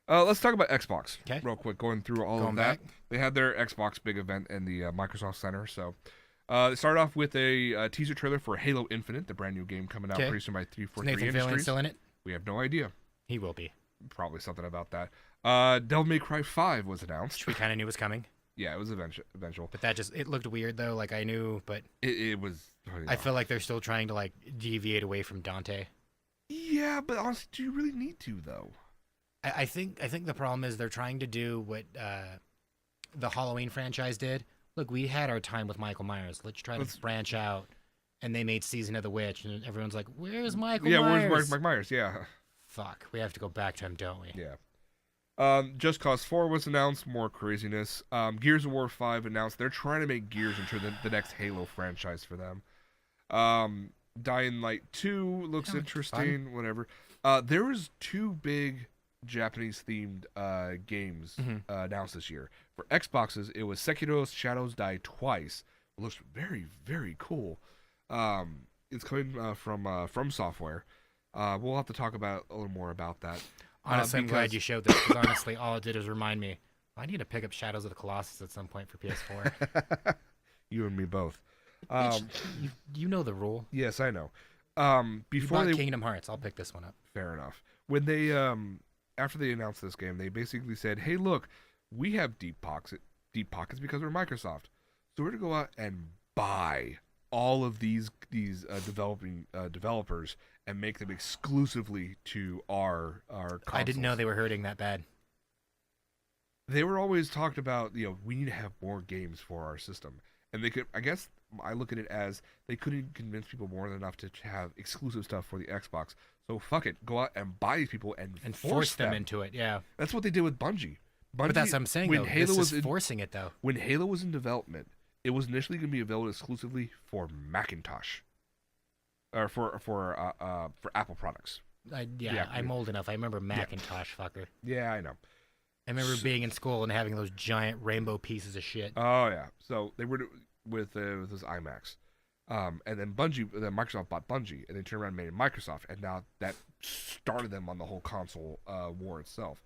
Let's talk about Xbox real quick. Going through all of that, they had their Xbox big event in the Microsoft Center. So they started off with a teaser trailer for Halo Infinite, the brand new game coming out pretty soon by 343 Nathan Industries. Fillion still in it? We have no idea. He will be. probably something about that. Devil May Cry 5 was announced. Which we kind of knew was coming. Yeah, it was eventual. But it looked weird though. Like I knew, but it was. I feel like they're still trying to like deviate away from Dante. Yeah, but honestly, do you really need to though? I think the problem is they're trying to do what the Halloween franchise did. Look, we had our time with Michael Myers. Let's try to branch out. And they made Season of the Witch, and everyone's like, "Where's Michael Myers?" Yeah, where's Mike Myers? Yeah. Fuck, we have to go back to him, don't we? Yeah. Just Cause 4 was announced. More craziness. Gears of War 5 announced. They're trying to make Gears into the next Halo franchise for them. Dying Light 2 looks interesting. Fun. Whatever. There was 2 big Japanese-themed games announced this year. For Xboxes, it was Sekiro's Shadows Die Twice. It looks very, very cool. It's coming from Software. We'll have to talk about a little more about that. Honestly, I'm glad you showed this, because honestly, all it did was remind me, I need to pick up Shadows of the Colossus at some point for PS4. You and me both. You know the rule. Yes, I know. Before Kingdom Hearts, I'll pick this one up. Fair enough. When they after they announced this game, they basically said, "Hey, look, we have deep pockets because we're Microsoft, so we're gonna go out and buy all of these developers and make them exclusively to our consoles." I didn't know they were hurting that bad. They were always talked about, we need to have more games for our system, and they could. I guess I look at it as they couldn't convince people more than enough to have exclusive stuff for the Xbox. So fuck it, go out and buy these people and force them into it. Yeah, that's what they did with Bungie. But that's what I'm saying. When Halo was forcing it though. When Halo was in development, it was initially going to be available exclusively for Macintosh, or for Apple products. I'm old enough. I remember Macintosh, fucker. Yeah, I know. I remember being in school and having those giant rainbow pieces of shit. Oh yeah. So they were with this iMacs, and then Microsoft bought Bungie, and they turned around and made it Microsoft, and now that started them on the whole console war itself.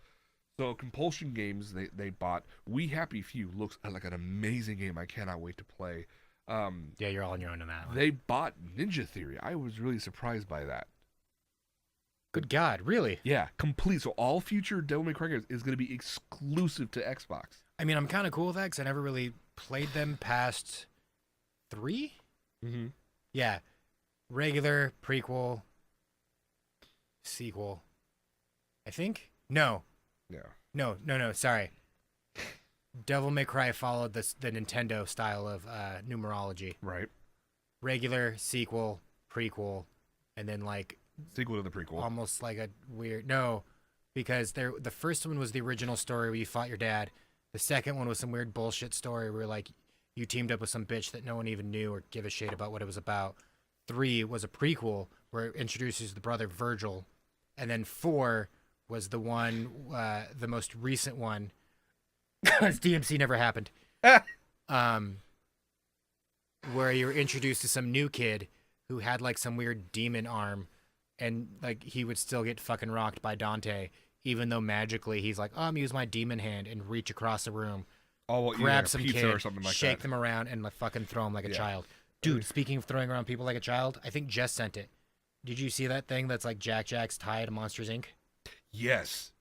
So Compulsion Games they bought. We Happy Few looks like an amazing game. I cannot wait to play. Yeah, you're all on your own on that one. They bought Ninja Theory. I was really surprised by that. Good God, really? Yeah, complete. So all future Devil May Cry games is going to be exclusive to Xbox. I mean, I'm kind of cool with that because I never really played them past 3. Mm-hmm. Yeah, regular, prequel, sequel. I think no. Yeah. No. Sorry. Devil May Cry followed the Nintendo style of numerology. Right. Regular, sequel, prequel, and then like sequel to the prequel. Almost like a weird because the first one was the original story where you fought your dad. The second one was some weird bullshit story where like you teamed up with some bitch that no one even knew or give a shit about what it was about. 3 was a prequel where it introduces the brother Virgil, and then 4 was the one, the most recent one. DMC never happened. Where you were introduced to some new kid who had like some weird demon arm, and like he would still get fucking rocked by Dante, even though magically he's like, "Oh, I'm gonna use my demon hand and reach across the room, grab some kid, or something like shake them around, and like fucking throw them like a child." Dude, speaking of throwing around people like a child, I think Jess sent it. Did you see that thing that's like Jack's tie to Monsters Inc.? Yes.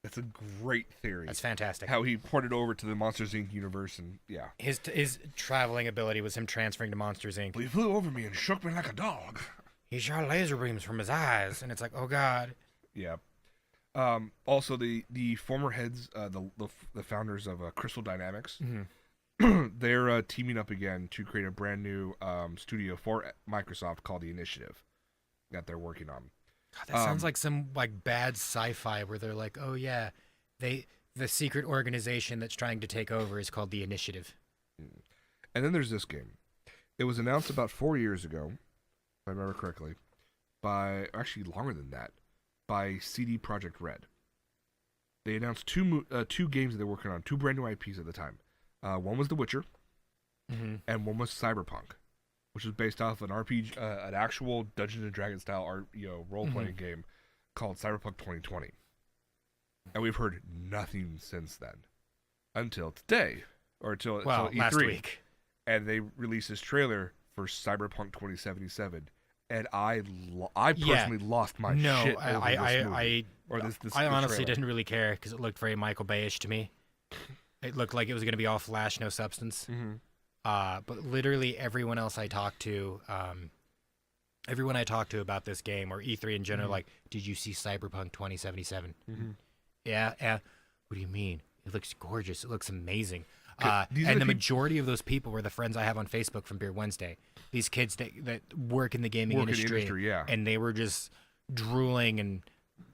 That's a great theory. That's fantastic. How he ported over to the Monsters Inc. universe, and yeah. His traveling ability was him transferring to Monsters Inc. Well, he flew over me and shook me like a dog. He shot laser beams from his eyes, and it's like, oh god. Yeah. Also, the former heads, the founders of Crystal Dynamics, they're teaming up again to create a brand new studio for Microsoft called The Initiative that they're working on. God, that sounds like some like bad sci-fi where they're like, oh yeah, the secret organization that's trying to take over is called The Initiative. And then there's this game. It was announced about 4 years ago, if I remember correctly, actually longer than that, by CD Projekt Red. They announced two games that they're working on, 2 brand new IPs at the time. One was The Witcher, and one was Cyberpunk, which is based off an RPG, an actual Dungeons and Dragons style role-playing game called Cyberpunk 2020. And we've heard nothing since then, until today, or until E3. Last week. And they released this trailer for Cyberpunk 2077, and I personally lost my shit over this movie. I honestly didn't really care because it looked very Michael Bay-ish to me. It looked like it was going to be all flash, no substance. Mm-hmm. But literally everyone else I talked to, everyone I talked to about this game or E3 in general, like, did you see Cyberpunk 2077? Mm-hmm. Yeah. What do you mean? It looks gorgeous. It looks amazing. And the majority of those people were the friends I have on Facebook from Beer Wednesday. These kids that work in the gaming industry, yeah. And they were just drooling, and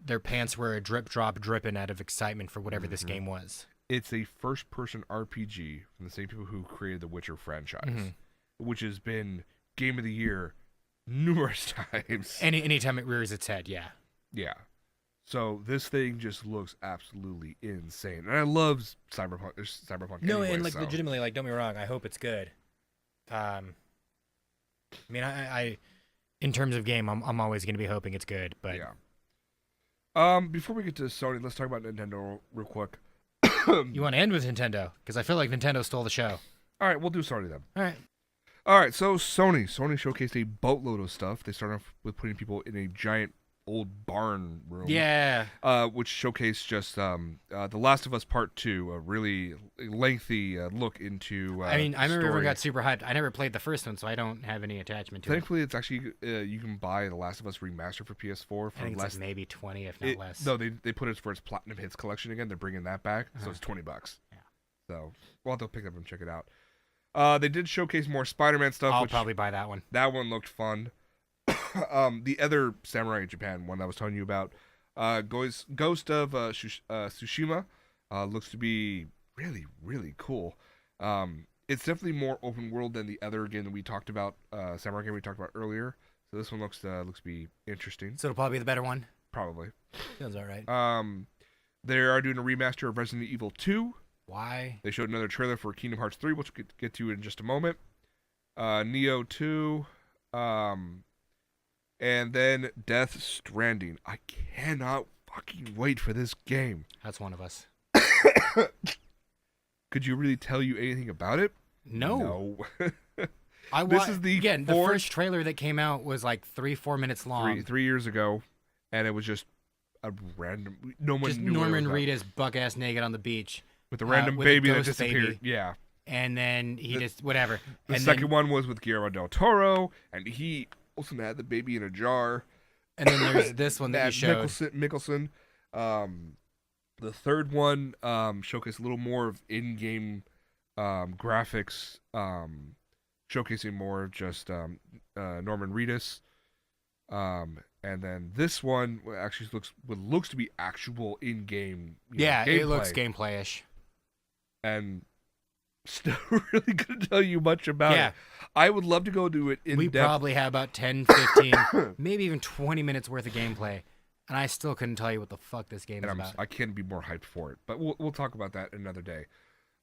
their pants were a dripping out of excitement for whatever this game was. It's a first-person RPG from the same people who created the Witcher franchise, which has been Game of the Year numerous times. Anytime it rears its head, yeah. Yeah. So this thing just looks absolutely insane, and I love Cyberpunk. No, anyway, and like so. legitimately, like don't be wrong, I hope it's good. I mean, I in terms of game, I'm always going to be hoping it's good, but yeah. Before we get to Sony, let's talk about Nintendo real quick. You want to end with Nintendo because I feel like Nintendo stole the show. All right, we'll do Sony then. All right. So Sony showcased a boatload of stuff. They started off with putting people in a giant old barn room. Yeah. Which showcased just The Last of Us Part 2, a really lengthy look into I remember story. everyone got super hyped. I never played the first one, so I don't have any attachment to Thankfully, it's actually you can buy The Last of Us Remastered for PS4 for I think less. It's like maybe 20, if not less. No, they put it for its Platinum Hits collection again. They're bringing that back, so it's $20. Yeah. So we'll have to pick it up and check it out. They did showcase more Spider-Man stuff. I'll probably buy that one. That one looked fun. The other Samurai Japan one that I was telling you about, Ghost of Tsushima, looks to be really, really cool. It's definitely more open world than the other game that we talked about, Samurai game we talked about earlier. So this one looks to be interesting. So it'll probably be the better one. Probably. Sounds all right. They are doing a remaster of Resident Evil 2. Why? They showed another trailer for Kingdom Hearts 3, which we'll get to in just a moment. Neo 2. And then Death Stranding. I cannot fucking wait for this game. That's one of us. Could you really tell you anything about it? No. This is the first trailer that came out was like 3-4 minutes long. Three years ago, and it was just a random. No one just knew Norman Reedus buck ass naked on the beach with a random baby that disappeared. Baby. Yeah. And then whatever. The second one was with Guillermo del Toro, and he also had the baby in a jar. And then there's this one that you showed. Mickelson. The third one showcased a little more of in-game graphics, showcasing more of just Norman Reedus. And then this one actually looks to be actual in-game. It looks gameplay-ish. And still really couldn't tell you much about it. I would love to go do it in depth. We probably have about 10, 15, maybe even 20 minutes worth of gameplay, and I still couldn't tell you what the fuck this game is about. I can't be more hyped for it, but we'll talk about that another day.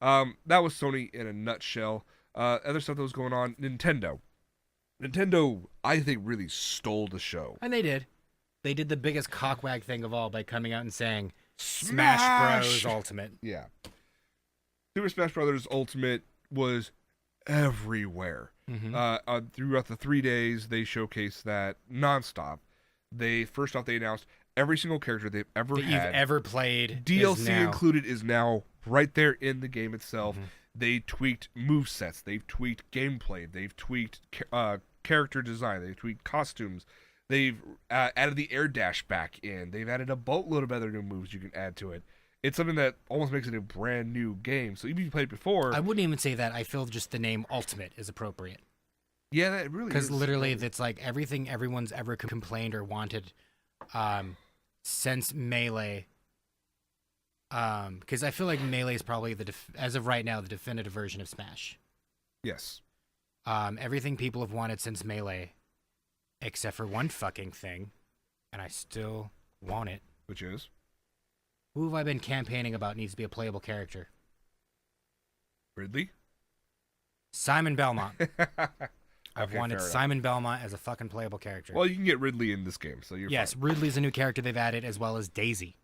That was Sony in a nutshell. Other stuff that was going on, Nintendo, I think, really stole the show. And they did. They did the biggest cockwag thing of all by coming out and saying, Smash Bros. Ultimate. Yeah. Super Smash Bros. Ultimate was everywhere. Mm-hmm. Throughout the 3 days, they showcased that nonstop. They announced every single character they've ever that had. You've ever played. DLC included is now right there in the game itself. Mm-hmm. They tweaked movesets. They've tweaked gameplay. They've tweaked character design. They've tweaked costumes. They've added the air dash back in. They've added a boatload of other new moves you can add to it. It's something that almost makes it a brand new game. So even if you played it before... I wouldn't even say that. I feel just the name Ultimate is appropriate. Yeah, that really is. Because literally, it's like everything everyone's ever complained or wanted since Melee. Because I feel like Melee is probably, as of right now, the definitive version of Smash. Yes. Everything people have wanted since Melee, except for one fucking thing, and I still want it. Which is? Who have I been campaigning about needs to be a playable character? Ridley? Simon Belmont. I've wanted Simon Belmont as a fucking playable character. Well, you can get Ridley in this game, so you're Yes, fine. Ridley's a new character they've added, as well as Daisy.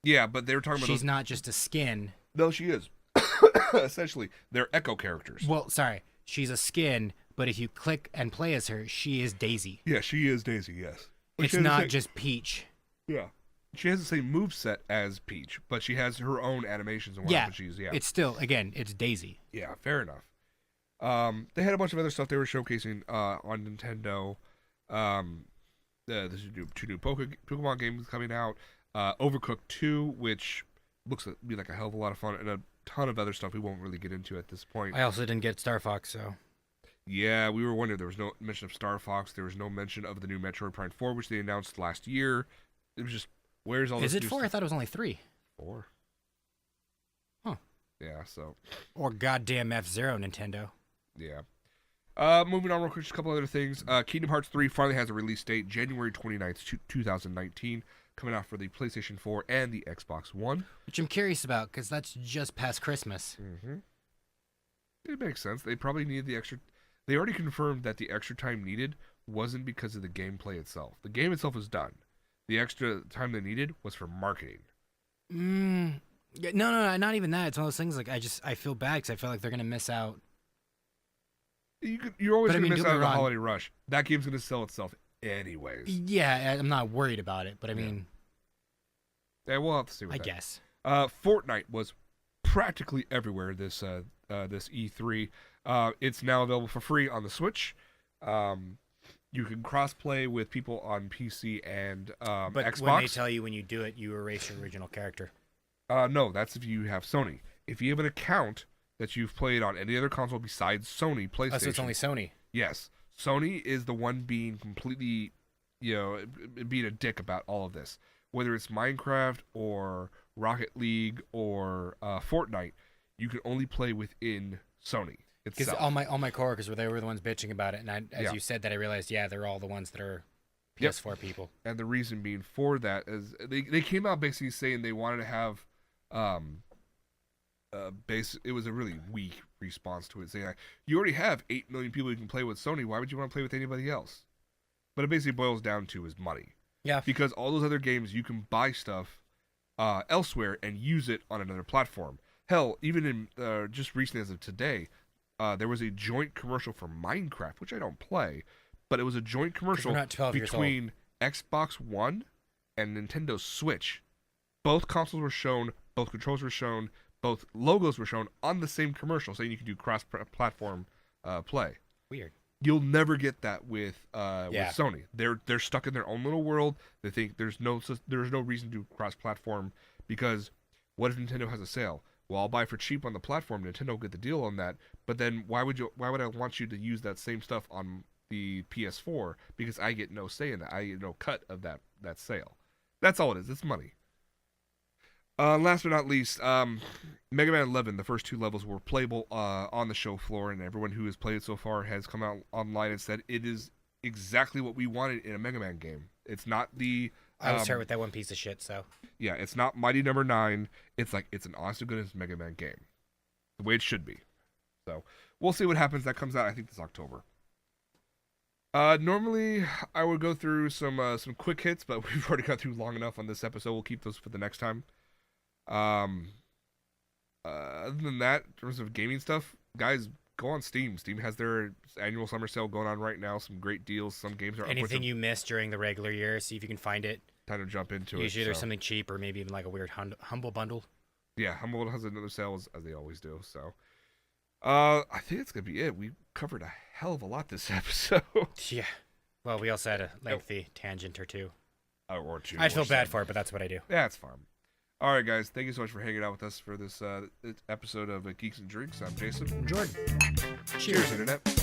Yeah, but they were talking about... She's not just a skin. No, she is. Essentially, they're echo characters. Well, sorry. She's a skin, but if you click and play as her, she is Daisy. Yeah, she is Daisy. Yes. But It's not just Peach. Yeah. She has the same moveset as Peach, but she has her own animations and Yeah, whatnot. it's still, again, it's Daisy. Yeah, fair enough. They had a bunch of other stuff they were showcasing on Nintendo. There's two new Pokemon games coming out. Overcooked 2, which looks to be like a hell of a lot of fun, and a ton of other stuff we won't really get into at this point. I also didn't get Star Fox, so... Yeah, we were wondering. There was no mention of Star Fox. There was no mention of the new Metroid Prime 4, which they announced last year. It was just, where's all this Is it new 4? stuff? I thought it was only 3. 4. Huh. Yeah, so... Or goddamn F-Zero, Nintendo. Yeah. Moving on real quick, just a couple other things. Kingdom Hearts 3 finally has a release date, January 29th, 2019, coming out for the PlayStation 4 and the Xbox One. Which I'm curious about, because that's just past Christmas. Mm-hmm. It makes sense. They probably needed the extra... They already confirmed that the extra time needed wasn't because of the gameplay itself. The game itself is done. The extra time they needed was for marketing. No, not even that. It's one of those things, like, I feel bad, because I feel like they're going to miss out. You're always going to miss out on the wrong. holiday rush. That game's going to sell itself anyways. Yeah, I'm not worried about it, but I mean... Yeah, we'll have to see what I that. guess. Fortnite was practically everywhere this E3. It's now available for free on the Switch. You can cross-play with people on PC and but Xbox. when they tell you when you do it, you erase your original character. No, that's if you have Sony. If you have an account that you've played on any other console besides Sony, PlayStation. Oh, so it's only Sony. Yes. Sony is the one being completely, being a dick about all of this. Whether it's Minecraft or Rocket League or Fortnite, you can only play within Sony itself. Because all my coworkers they were the ones bitching about it, and as you said that, I realized, they're all the ones that are PS4 people. And the reason being for that is they came out basically saying they wanted to have it was a really weak response to it, saying like, you already have 8 million people you can play with Sony, why would you want to play with anybody else? But it basically boils down to is money. Yeah. Because all those other games, you can buy stuff elsewhere and use it on another platform. Hell, even in just recently as of today, there was a joint commercial for Minecraft, which I don't play, but it was a joint commercial between Xbox One and Nintendo Switch. Both consoles were shown, both controls were shown, both logos were shown on the same commercial, saying you can do cross-platform play. Weird. You'll never get that with Sony. They're stuck in their own little world. They think there's no reason to do cross-platform because what if Nintendo has a sale? Well, I'll buy for cheap on the platform. Nintendo will get the deal on that. But then why would I want you to use that same stuff on the PS4? Because I get no say in that. I get no cut of that sale. That's all it is. It's money. Last but not least, Mega Man 11, the first 2 levels were playable on the show floor, and everyone who has played it so far has come out online and said it is exactly what we wanted in a Mega Man game. It's not the... I was start with that one piece of shit, so... Yeah, it's not Mighty Number 9. It's like, it's an honest-to-goodness Mega Man game. The way it should be. So, we'll see what happens. That comes out, I think, this October. Normally, I would go through some quick hits, but we've already got through long enough on this episode. We'll keep those for the next time. Other than that, in terms of gaming stuff, guys, go on Steam. Steam has their annual summer sale going on right now. Some great deals. Some games are anything you missed during the regular year, see if you can find it. Time to jump into it. Usually there's something cheap or maybe even like a weird Humble Bundle. Yeah, Humble has another sale as they always do. So, I think that's gonna be it. We covered a hell of a lot this episode. Yeah. Well, we also had a lengthy tangent or two. Or two. I feel bad for it, but that's what I do. Yeah, it's fine. All right, guys. Thank you so much for hanging out with us for this episode of Geeks and Drinks. I'm Jason. I'm Jordan. Cheers, Internet.